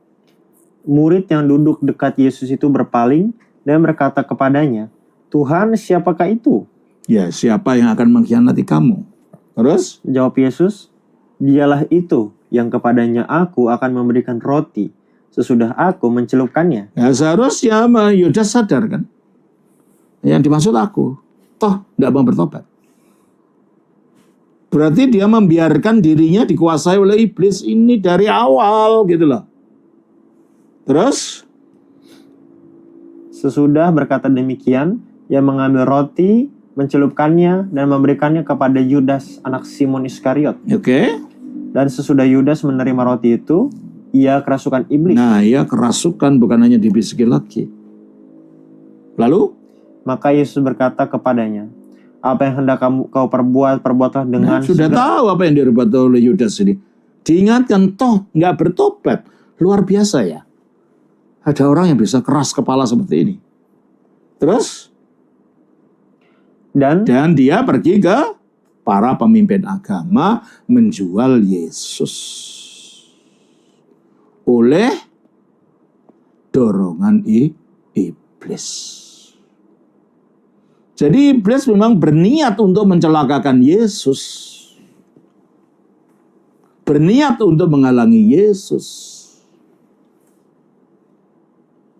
Murid yang duduk dekat Yesus itu berpaling dan berkata kepadanya, "Tuhan, siapakah itu?" Ya, siapa yang akan mengkhianati kamu? Terus? Jawab Yesus, "Dialah itu yang kepadanya aku akan memberikan roti sesudah aku mencelupkannya." Ya, seharusnya Yudas sadar kan? Yang dimaksud aku. Toh tidak mau bertobat. Berarti dia membiarkan dirinya dikuasai oleh iblis ini dari awal gitu loh. Terus? Sesudah berkata demikian, ia mengambil roti, mencelupkannya dan memberikannya kepada Yudas anak Simon Iskariot. Oke. Dan sesudah Yudas menerima roti itu, ia kerasukan iblis. Nah, ia kerasukan bukan hanya dibisikin lagi. Lalu? Maka Yesus berkata kepadanya, "Apa yang hendak kau perbuat, perbuatlah dengan sudah tahu apa yang diperbuat oleh Yudas ini. Diingatkan toh nggak bertobat. Luar biasa ya. Ada orang yang bisa keras kepala seperti ini. Terus? Dan dia pergi ke para pemimpin agama menjual Yesus oleh dorongan iblis. Jadi iblis memang berniat untuk mencelakakan Yesus. Berniat untuk menghalangi Yesus.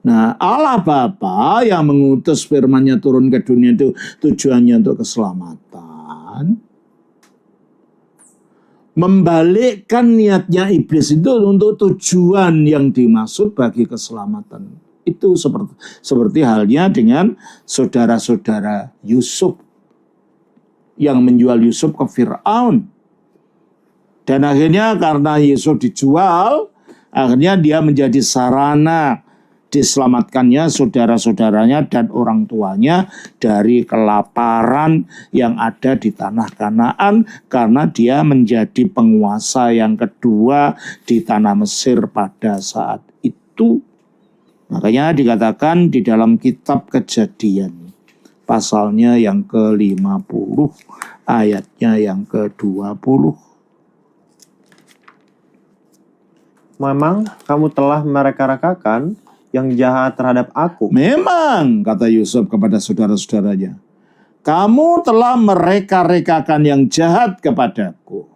Nah, Allah Bapa yang mengutus firman-Nya turun ke dunia itu tujuannya untuk keselamatan. Membalikkan niatnya iblis itu untuk tujuan yang dimaksud bagi keselamatan. Itu seperti halnya dengan saudara-saudara Yusuf yang menjual Yusuf ke Firaun. Dan akhirnya karena Yusuf dijual, akhirnya dia menjadi sarana diselamatkannya saudara-saudaranya dan orang tuanya dari kelaparan yang ada di tanah Kanaan karena dia menjadi penguasa yang kedua di tanah Mesir pada saat itu. Makanya dikatakan di dalam kitab Kejadian pasalnya yang ke-50 ayatnya yang ke-20. Memang kamu telah mereka-rekakan yang jahat terhadap aku. Memang, kata Yusuf kepada saudara-saudaranya, kamu telah mereka-rekakan yang jahat kepadaku.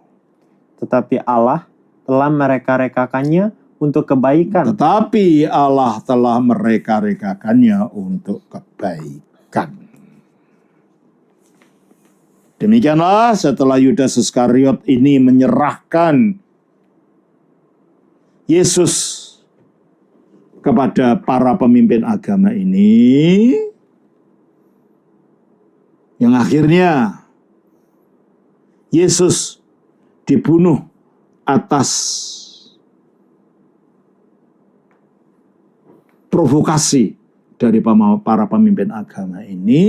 Tetapi Allah telah mereka-rekakannya untuk kebaikan. Tetapi Allah telah mereka-rekakannya untuk kebaikan. Demikianlah setelah Yudas Iskariot ini menyerahkan Yesus kepada para pemimpin agama ini, yang akhirnya Yesus dibunuh atas provokasi dari para pemimpin agama ini.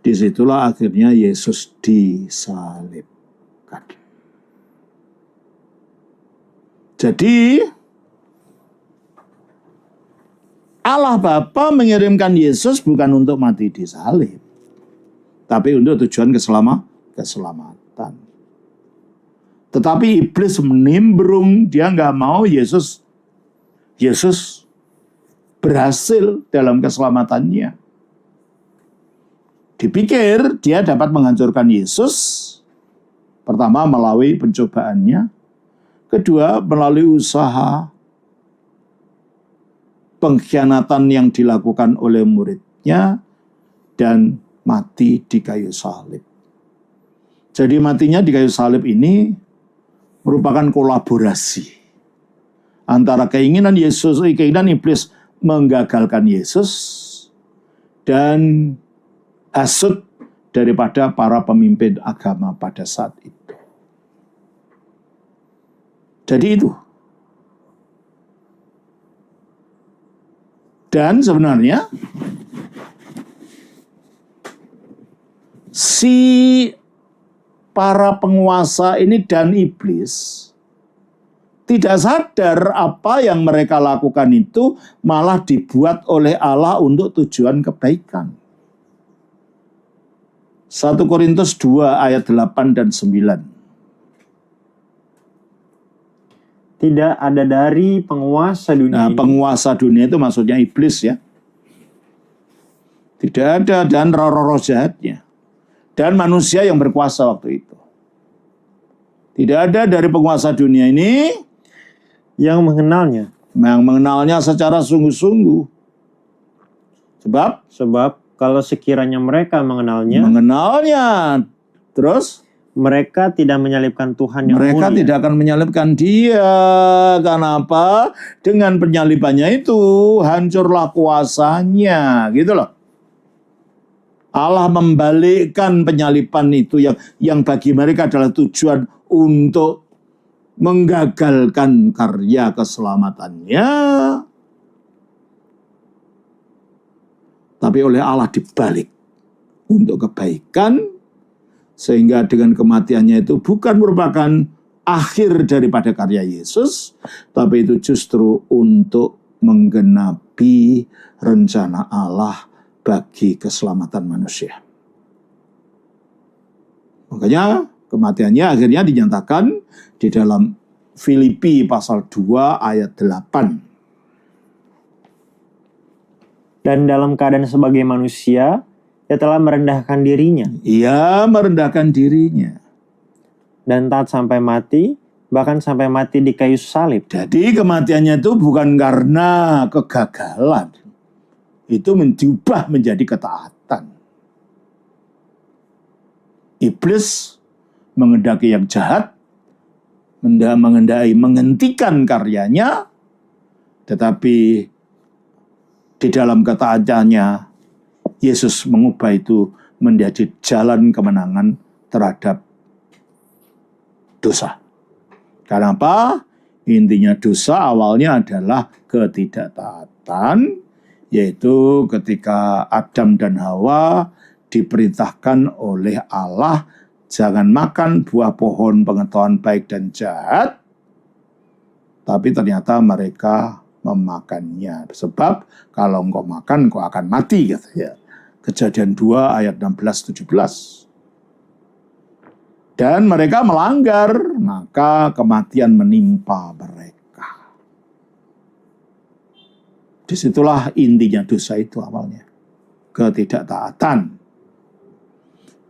Disitulah akhirnya Yesus disalibkan. Jadi Allah Bapa mengirimkan Yesus bukan untuk mati di salib, tapi untuk tujuan keselamatan. Tetapi iblis menimbrung, dia nggak mau Yesus berhasil dalam keselamatannya. Dipikir dia dapat menghancurkan Yesus, pertama melalui pencobaannya, kedua melalui usaha pengkhianatan yang dilakukan oleh muridnya, dan mati di kayu salib. Jadi matinya di kayu salib ini merupakan kolaborasi antara keinginan iblis menggagalkan Yesus dan hasut daripada para pemimpin agama pada saat itu. Jadi itu. Dan sebenarnya si para penguasa ini dan iblis tidak sadar apa yang mereka lakukan itu malah dibuat oleh Allah untuk tujuan kebaikan. 1 Korintus 2 ayat 8 dan 9. Tidak ada dari penguasa dunia ini. Penguasa dunia itu maksudnya iblis ya. Tidak ada, dan roh-roh jahatnya. Dan manusia yang berkuasa waktu itu. Tidak ada dari penguasa dunia ini yang mengenalnya. Yang mengenalnya secara sungguh-sungguh. Sebab kalau sekiranya mereka mengenalnya, terus mereka tidak menyalibkan Tuhan yang mereka mulia. tidak akan menyalibkan dia. Kenapa? Dengan penyalibannya itu hancurlah kuasanya, gitu loh. Allah membalikkan penyaliban itu yang bagi mereka adalah tujuan untuk menggagalkan karya keselamatannya. Tapi oleh Allah dibalik untuk kebaikan, sehingga dengan kematiannya itu bukan merupakan akhir daripada karya Yesus, tapi itu justru untuk menggenapi rencana Allah bagi keselamatan manusia. Makanya kematiannya akhirnya dinyatakan di dalam Filipi pasal 2 ayat 8. Dan dalam keadaan sebagai manusia, ia telah merendahkan dirinya. Ia merendahkan dirinya. Dan taat sampai mati, bahkan sampai mati di kayu salib. Jadi kematiannya itu bukan karena kegagalan. Itu diubah menjadi ketaatan. Iblis menghendaki yang jahat, menghentikan karyanya, tetapi di dalam ketaatannya, Yesus mengubah itu menjadi jalan kemenangan terhadap dosa. Kenapa? Intinya dosa awalnya adalah ketidaktaatan, yaitu ketika Adam dan Hawa diperintahkan oleh Allah jangan makan buah pohon pengetahuan baik dan jahat, tapi ternyata mereka memakannya. Sebab kalau engkau makan, engkau akan mati. Gitu ya. Kejadian 2 ayat 16-17. Dan mereka melanggar, maka kematian menimpa mereka. Disitulah intinya dosa itu awalnya. Ketidaktaatan.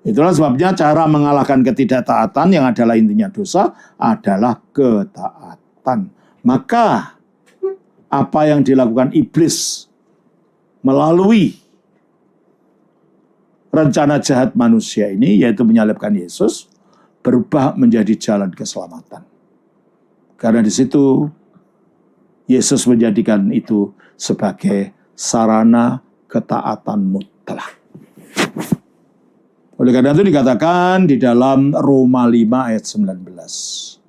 Itulah sebabnya cara mengalahkan ketidaktaatan yang adalah intinya dosa adalah ketaatan. Maka apa yang dilakukan iblis melalui rencana jahat manusia ini, yaitu menyalibkan Yesus, berubah menjadi jalan keselamatan. Karena di situ Yesus menjadikan itu sebagai sarana ketaatan mutlak. Oleh karena itu dikatakan di dalam Roma 5 ayat 19.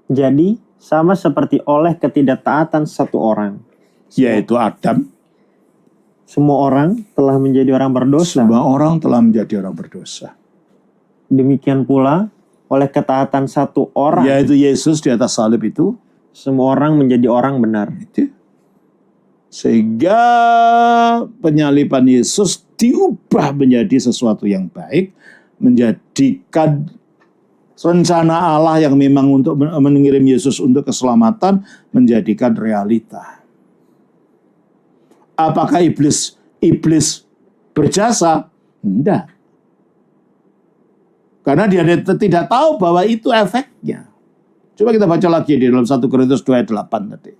Jadi, sama seperti oleh ketidaktaatan satu orang, Yaitu Adam. semua orang telah menjadi orang berdosa. Semua orang telah menjadi orang berdosa. Demikian pula, oleh ketaatan satu orang, Yaitu Yesus di atas salib itu. semua orang menjadi orang benar. Itu. Sehingga penyaliban Yesus diubah menjadi sesuatu yang baik, menjadikan rencana Allah yang memang untuk mengirim Yesus untuk keselamatan menjadikan realita. Apakah iblis berjasa? Tidak. Karena dia tidak tahu bahwa itu efeknya. Coba kita baca lagi di dalam 1 Korintus 2 ayat 8 tadi.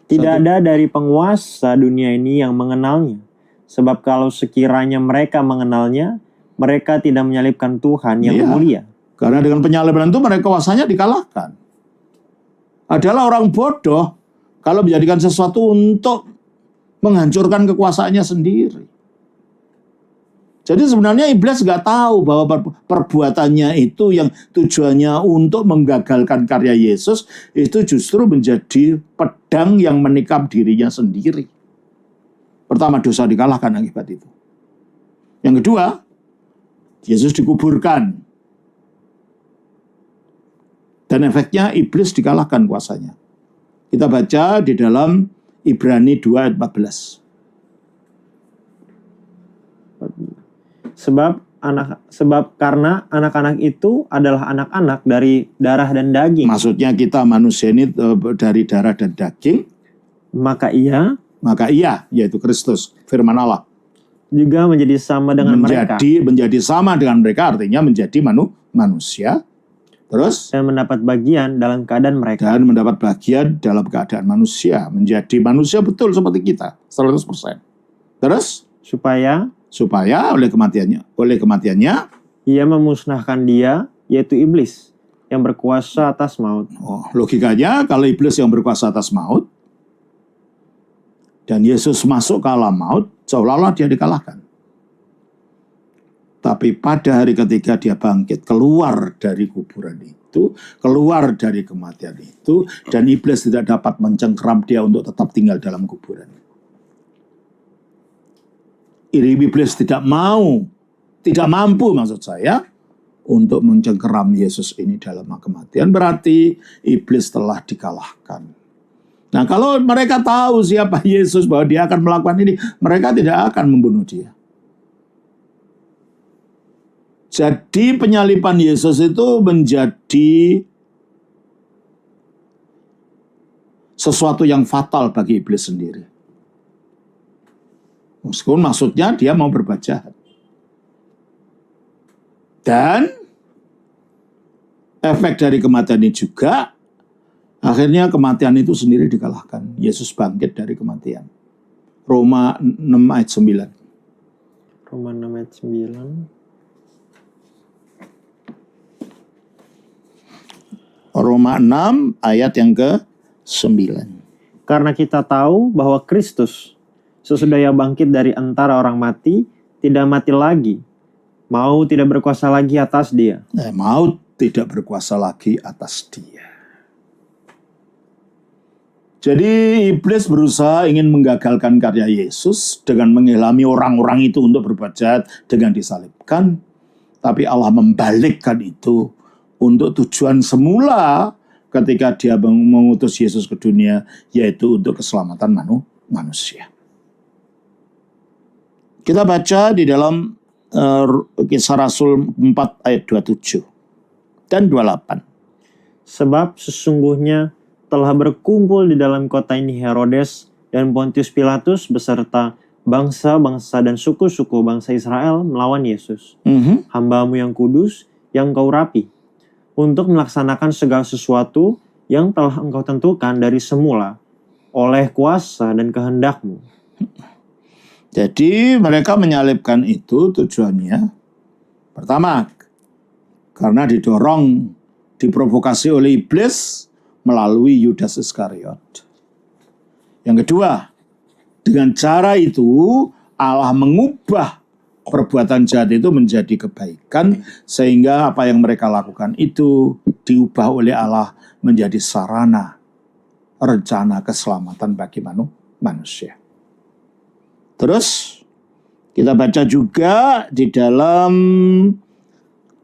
Tidak ada dari penguasa dunia ini yang mengenalnya. Sebab kalau sekiranya mereka mengenalnya, mereka tidak menyalibkan Tuhan yang Iya. mulia. Karena dengan penyaliban itu mereka kuasanya dikalahkan. Adalah orang bodoh kalau menjadikan sesuatu untuk menghancurkan kekuasaannya sendiri. Jadi sebenarnya iblis nggak tahu bahwa perbuatannya itu yang tujuannya untuk menggagalkan karya Yesus itu justru menjadi pedang yang menikam dirinya sendiri. Pertama, dosa dikalahkan akibat itu. Yang kedua, Yesus dikuburkan. Dan efeknya iblis dikalahkan kuasanya. Kita baca di dalam Ibrani 2 ayat 14. Sebab karena anak-anak itu adalah anak-anak dari darah dan daging. Maksudnya kita manusia ini dari darah dan daging. Maka ia Yaitu Kristus, firman Allah, juga menjadi sama dengan mereka. Menjadi sama dengan mereka artinya menjadi manusia. Terus? Dan mendapat bagian dalam keadaan mereka. Dan mendapat bagian dalam keadaan manusia. Menjadi manusia betul seperti kita, 100%. Terus? Supaya oleh kematiannya ia memusnahkan dia, yaitu iblis, yang berkuasa atas maut. Logikanya kalau iblis yang berkuasa atas maut dan Yesus masuk ke alam maut, seolah-olah dia dikalahkan. Tapi pada hari ketiga dia bangkit, keluar dari kuburan itu, keluar dari kematian itu, dan iblis tidak dapat mencengkeram dia untuk tetap tinggal dalam kuburan. Iblis tidak mampu maksud saya, untuk mencengkeram Yesus ini dalam kematian, berarti iblis telah dikalahkan. Nah, kalau mereka tahu siapa Yesus, bahwa dia akan melakukan ini, mereka tidak akan membunuh dia. Jadi penyaliban Yesus itu menjadi sesuatu yang fatal bagi iblis sendiri. Meskipun maksudnya dia mau berbuat jahat. Dan efek dari kematian ini juga, akhirnya kematian itu sendiri dikalahkan. Yesus bangkit dari kematian. Roma 6 ayat 9. Roma 6 ayat 9. Roma 6 ayat yang ke-9. Karena kita tahu bahwa Kristus sesudah ia bangkit dari antara orang mati, tidak mati lagi. Maut tidak berkuasa lagi atas dia. Maut tidak berkuasa lagi atas dia. Jadi iblis berusaha ingin menggagalkan karya Yesus dengan mengilhami orang-orang itu untuk berbuat jahat dengan disalibkan. Tapi Allah membalikkan itu untuk tujuan semula ketika dia mengutus Yesus ke dunia, yaitu untuk keselamatan manusia. Kita baca di dalam Kisah Rasul 4 ayat 27 dan 28. Sebab sesungguhnya telah berkumpul di dalam kota ini Herodes dan Pontius Pilatus beserta bangsa-bangsa dan suku-suku bangsa Israel melawan Yesus, Mhm. hamba-Mu yang kudus, yang Engkau rapi, untuk melaksanakan segala sesuatu yang telah Engkau tentukan dari semula, oleh kuasa dan kehendak-Mu. Jadi mereka menyalibkan itu tujuannya. Pertama, karena didorong, diprovokasi oleh iblis melalui Yudas Iskariot. Yang kedua, dengan cara itu Allah mengubah perbuatan jahat itu menjadi kebaikan, sehingga apa yang mereka lakukan itu diubah oleh Allah menjadi sarana rencana keselamatan bagi manusia. Terus kita baca juga di dalam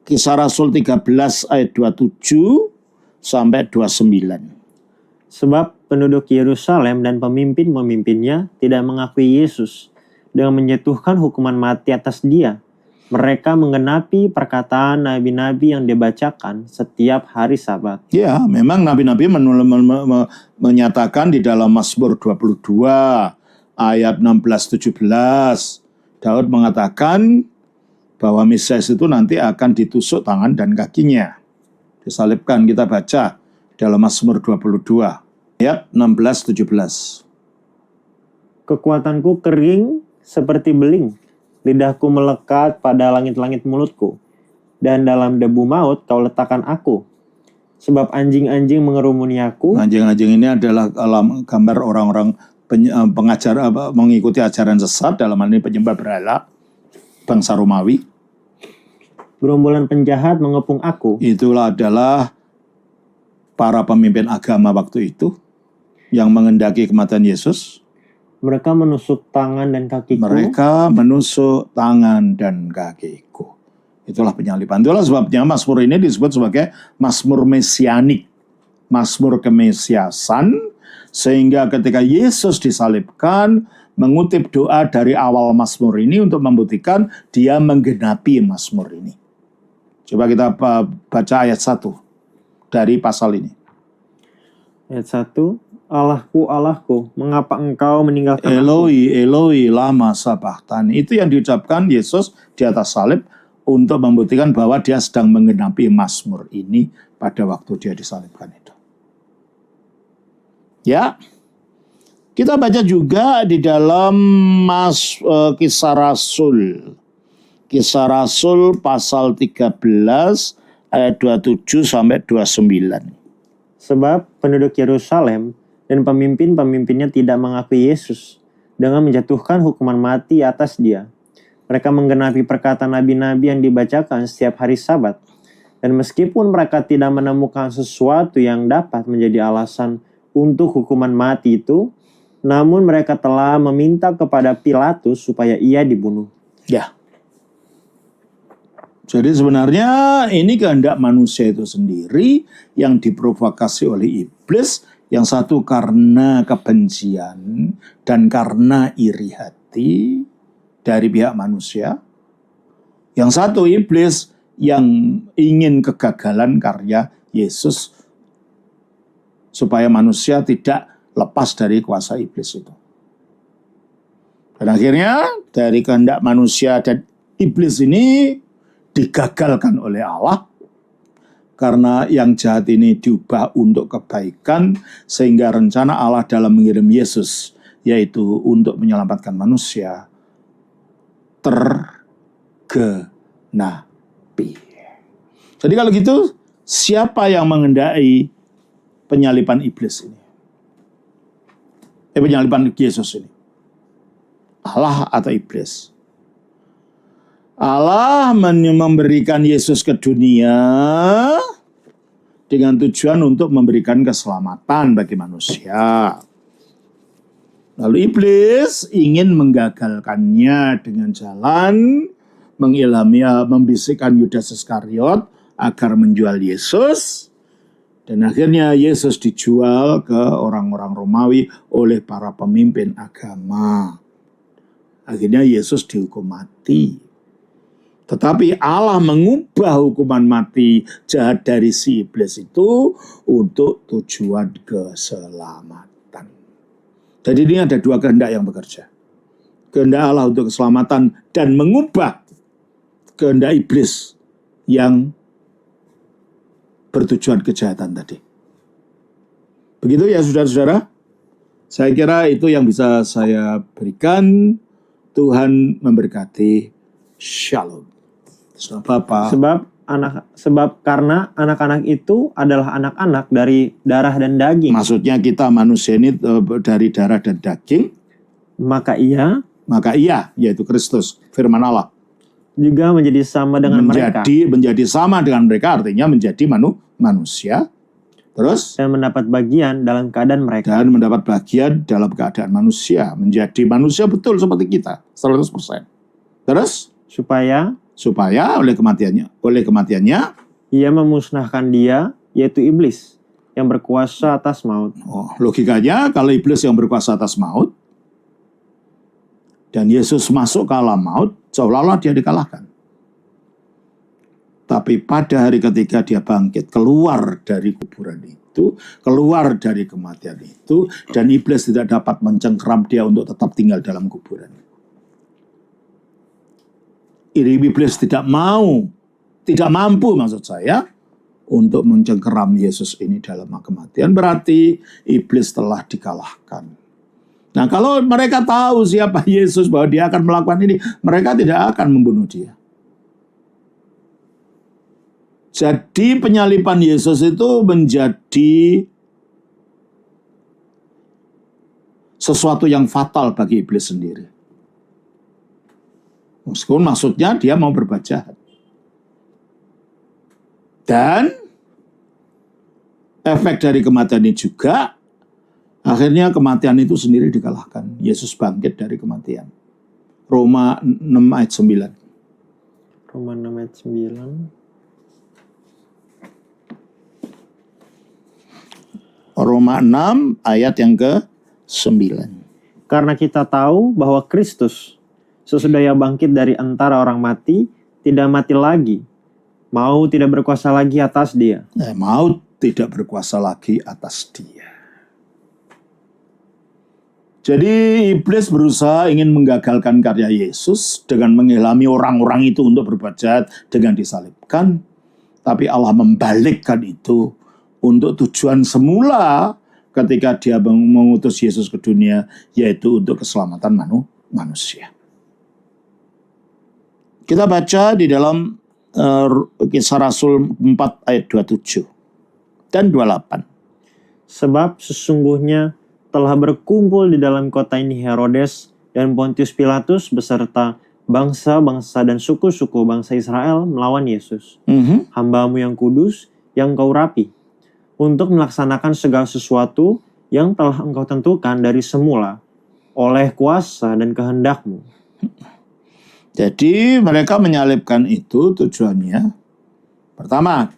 Kisah Rasul 13 ayat 27 sampai 29. Sebab penduduk Yerusalem dan pemimpin-pemimpinnya tidak mengakui Yesus dengan menjatuhkan hukuman mati atas Dia. Mereka menggenapi perkataan nabi-nabi yang dibacakan setiap hari Sabat. Ya, memang nabi-nabi menyatakan di dalam Mazmur 22 ayat 16-17, Daud mengatakan bahwa Mesias itu nanti akan ditusuk tangan dan kakinya, disalibkan. Kita baca dalam Mazmur 22 ayat 16-17. Kekuatanku kering seperti beling, lidahku melekat pada langit-langit mulutku, dan dalam debu maut kau letakkan aku. Sebab anjing-anjing mengerumuni aku. Anjing-anjing ini adalah gambar orang-orang pengajar mengikuti ajaran sesat, dalam hal ini penyembah berhala bangsa Romawi. Gerombolan penjahat mengepung aku. Itulah adalah para pemimpin agama waktu itu yang mengendaki kematian Yesus. Mereka menusuk tangan dan kakiku. Mereka menusuk tangan dan kakiku. Itulah penyaliban. Itulah sebabnya Mazmur ini disebut sebagai Mazmur Mesianik, Mazmur kemesiasan. Sehingga ketika Yesus disalibkan, mengutip doa dari awal Mazmur ini untuk membuktikan dia menggenapi Mazmur ini. Coba kita baca ayat 1 dari pasal ini. Ayat 1, Allahku, Allahku, mengapa engkau meninggalkan Eloi, Eloi, lama sabachthani. Itu yang diucapkan Yesus di atas salib untuk membuktikan bahwa dia sedang menggenapi Mazmur ini pada waktu dia disalibkan itu. Ya, kita baca juga di dalam Kisah Rasul. Kisah Rasul pasal 13 ayat 27 sampai 29. Sebab penduduk Yerusalem dan pemimpin-pemimpinnya tidak mengakui Yesus dengan menjatuhkan hukuman mati atas Dia. Mereka menggenapi perkataan nabi-nabi yang dibacakan setiap hari Sabat. Dan meskipun mereka tidak menemukan sesuatu yang dapat menjadi alasan untuk hukuman mati itu, namun mereka telah meminta kepada Pilatus supaya ia dibunuh. Ya. Jadi sebenarnya ini kehendak manusia itu sendiri yang diprovokasi oleh iblis. Yang satu karena kebencian dan karena iri hati dari pihak manusia. Yang satu iblis yang ingin kegagalan karya Yesus supaya manusia tidak lepas dari kuasa iblis itu. Dan akhirnya dari kehendak manusia dan iblis ini digagalkan oleh Allah, karena yang jahat ini diubah untuk kebaikan, sehingga rencana Allah dalam mengirim Yesus, yaitu untuk menyelamatkan manusia, tergenapi. Jadi kalau gitu, siapa yang mengendaki penyaliban iblis ini? Penyaliban Yesus ini? Allah atau iblis? Allah memberikan Yesus ke dunia dengan tujuan untuk memberikan keselamatan bagi manusia. Lalu iblis ingin menggagalkannya dengan jalan membisikkan Yudas Iskariot agar menjual Yesus. Dan akhirnya Yesus dijual ke orang-orang Romawi oleh para pemimpin agama. Akhirnya Yesus dihukum mati. Tetapi Allah mengubah hukuman mati jahat dari si iblis itu untuk tujuan keselamatan. Jadi ini ada dua kehendak yang bekerja. kehendak Allah untuk keselamatan dan mengubah kehendak iblis yang bertujuan kejahatan tadi. Begitu ya saudara-saudara. Saya kira itu yang bisa saya berikan. Tuhan memberkati. Shalom. Sebab karena anak-anak itu adalah anak-anak dari darah dan daging. Maksudnya kita manusia ini dari darah dan daging. Maka ia, yaitu Kristus, firman Allah, juga menjadi sama dengan mereka. Menjadi sama dengan mereka artinya menjadi manusia. Terus? Dan mendapat bagian dalam keadaan mereka. Dan mendapat bagian dalam keadaan manusia. Menjadi manusia betul seperti kita. 100%. Terus? Supaya oleh kematiannya ia memusnahkan dia, yaitu iblis, yang berkuasa atas maut. Logikanya kalau iblis yang berkuasa atas maut dan Yesus masuk ke alam maut, seolah-olah dia dikalahkan. Tapi pada hari ketika dia bangkit, keluar dari kuburan itu, keluar dari kematian itu, dan iblis tidak dapat mencengkeram dia untuk tetap tinggal dalam kuburan. Iblis tidak mampu maksud saya, untuk mencengkeram Yesus ini dalam kematian, berarti iblis telah dikalahkan. Nah, kalau mereka tahu siapa Yesus, bahwa dia akan melakukan ini, mereka tidak akan membunuh dia. Jadi penyaliban Yesus itu menjadi sesuatu yang fatal bagi iblis sendiri. Meskipun maksudnya dia mau berbuat jahat. Dan efek dari kematian ini juga, akhirnya kematian itu sendiri dikalahkan. Yesus bangkit dari kematian. Roma 6 ayat 9. Roma 6 ayat 9. Roma 6 ayat yang ke-9. Karena kita tahu bahwa Kristus sesudah ia bangkit dari antara orang mati, tidak mati lagi. Maut tidak berkuasa lagi atas dia. Maut tidak berkuasa lagi atas dia. Jadi iblis berusaha ingin menggagalkan karya Yesus dengan mengilhami orang-orang itu untuk berbuat jahat dengan disalibkan. Tapi Allah membalikkan itu untuk tujuan semula ketika dia mengutus Yesus ke dunia, yaitu untuk keselamatan manusia. Kita baca di dalam Kisah Rasul 4 ayat 27 dan 28. Sebab sesungguhnya telah berkumpul di dalam kota ini Herodes dan Pontius Pilatus beserta bangsa-bangsa dan suku-suku bangsa Israel melawan Yesus, hamba-Mu yang kudus, yang Kau rapi, untuk melaksanakan segala sesuatu yang telah Engkau tentukan dari semula oleh kuasa dan kehendak-Mu. Jadi mereka menyalibkan itu tujuannya, pertama,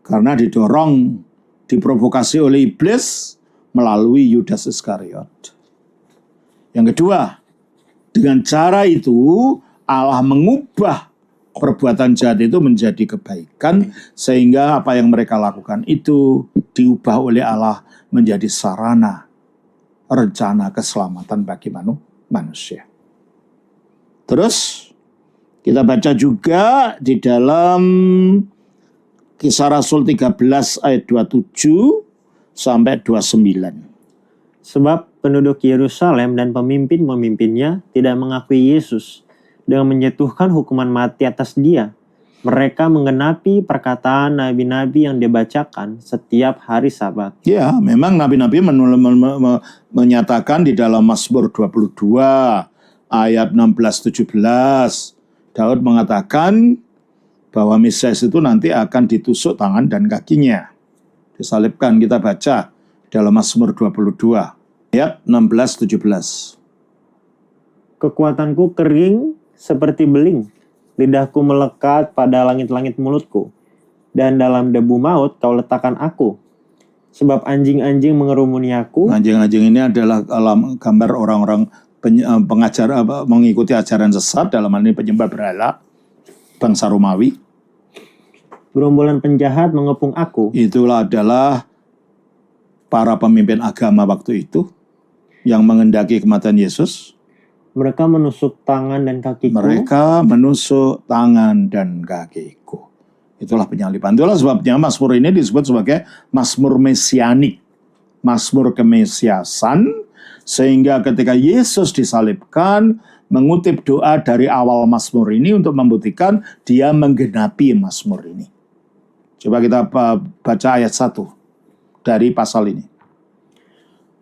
karena diprovokasi oleh iblis melalui Yudas Iskariot. Yang kedua, dengan cara itu Allah mengubah perbuatan jahat itu menjadi kebaikan, sehingga apa yang mereka lakukan itu diubah oleh Allah menjadi sarana rencana keselamatan bagi manusia. Terus kita baca juga di dalam Kisah Rasul 13 ayat 27 sampai 29. Sebab penduduk Yerusalem dan pemimpin-pemimpinnya tidak mengakui Yesus dengan menjatuhkan hukuman mati atas dia. Mereka menggenapi perkataan nabi-nabi yang dibacakan setiap hari Sabat. Ya, memang nabi-nabi menyatakan di dalam Mazmur 22 ayat 16-17, Daud mengatakan bahwa Mesias itu nanti akan ditusuk tangan dan kakinya, disalibkan. Kita baca dalam Mazmur 22 ayat 16-17. Kekuatanku kering seperti beling, lidahku melekat pada langit-langit mulutku, dan dalam debu maut Kau letakkan aku. Sebab anjing-anjing mengerumuni aku. Anjing-anjing ini adalah gambar orang-orang pengajar mengikuti ajaran sesat, dalam hal ini penyembah berhala bangsa Romawi. Gerombolan penjahat mengepung aku. Itulah adalah para pemimpin agama waktu itu yang mengendaki kematian Yesus. Mereka menusuk tangan dan kakiku. Mereka menusuk tangan dan kakiku. Itulah penyaliban. Itulah sebabnya Mazmur ini disebut sebagai Mazmur Mesianik. Mazmur kemesiasan. Sehingga ketika Yesus disalibkan, mengutip doa dari awal Mazmur ini untuk membuktikan dia menggenapi Mazmur ini. Coba kita baca ayat 1 dari pasal ini.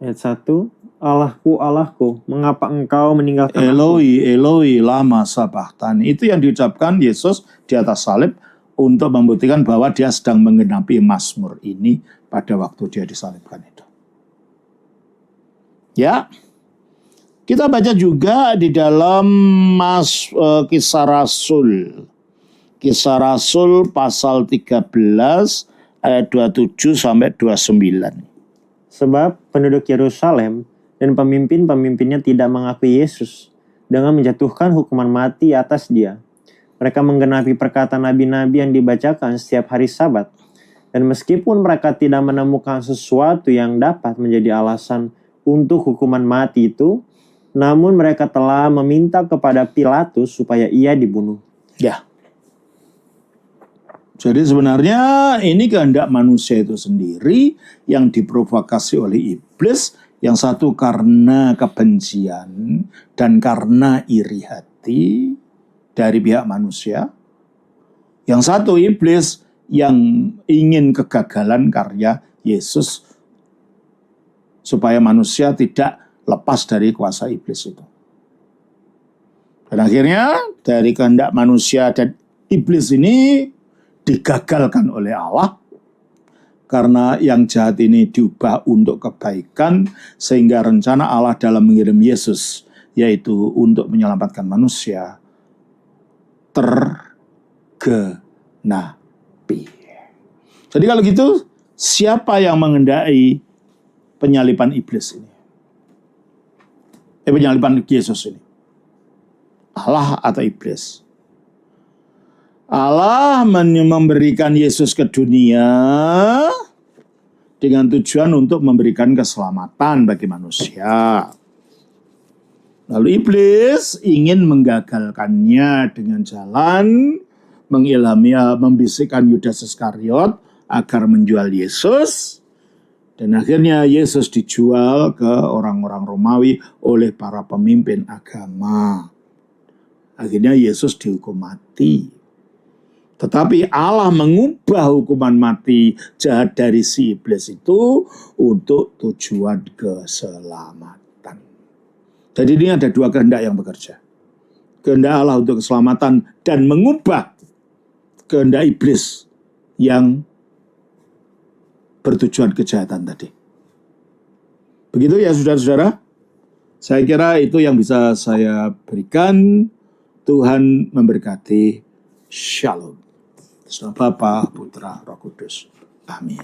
Ayat 1. Allahku, Allahku, mengapa engkau meninggalkan aku? Eloi, Eloi, lama sabachthani. Itu yang diucapkan Yesus di atas salib untuk membuktikan bahwa dia sedang menggenapi Mazmur ini pada waktu dia disalibkan itu. Ya, kita baca juga di dalam Kisah Rasul. Kisah Rasul pasal 13 ayat 27 sampai 29. Sebab penduduk Yerusalem dan pemimpin-pemimpinnya tidak mengakui Yesus dengan menjatuhkan hukuman mati atas dia. Mereka menggenapi perkataan nabi-nabi yang dibacakan setiap hari Sabat. Dan meskipun mereka tidak menemukan sesuatu yang dapat menjadi alasan untuk hukuman mati itu, namun mereka telah meminta kepada Pilatus supaya ia dibunuh. Ya. Jadi sebenarnya ini kehendak manusia itu sendiri yang diprovokasi oleh iblis. Yang satu karena kebencian dan karena iri hati dari pihak manusia. Yang satu iblis yang ingin kegagalan karya Yesus supaya manusia tidak lepas dari kuasa iblis itu. Dan akhirnya dari kehendak manusia dan iblis ini digagalkan oleh Allah. Karena yang jahat ini diubah untuk kebaikan, sehingga rencana Allah dalam mengirim Yesus, yaitu untuk menyelamatkan manusia, tergenapi. Jadi kalau gitu, siapa yang mengendai penyaliban iblis ini? Penyaliban Yesus ini? Allah atau iblis? Allah memberikan Yesus ke dunia dengan tujuan untuk memberikan keselamatan bagi manusia. Lalu iblis ingin menggagalkannya dengan jalan membisikkan Yudas Iskariot agar menjual Yesus. Dan akhirnya Yesus dijual ke orang-orang Romawi oleh para pemimpin agama. Akhirnya Yesus dihukum mati. Tetapi Allah mengubah hukuman mati jahat dari si iblis itu untuk tujuan keselamatan. Jadi ini ada dua kehendak yang bekerja. Kehendak Allah untuk keselamatan dan mengubah kehendak iblis yang bertujuan kejahatan tadi. Begitu ya saudara-saudara. Saya kira itu yang bisa saya berikan. Tuhan memberkati. Shalom. Bapa, Putra, Roh Kudus. Amin.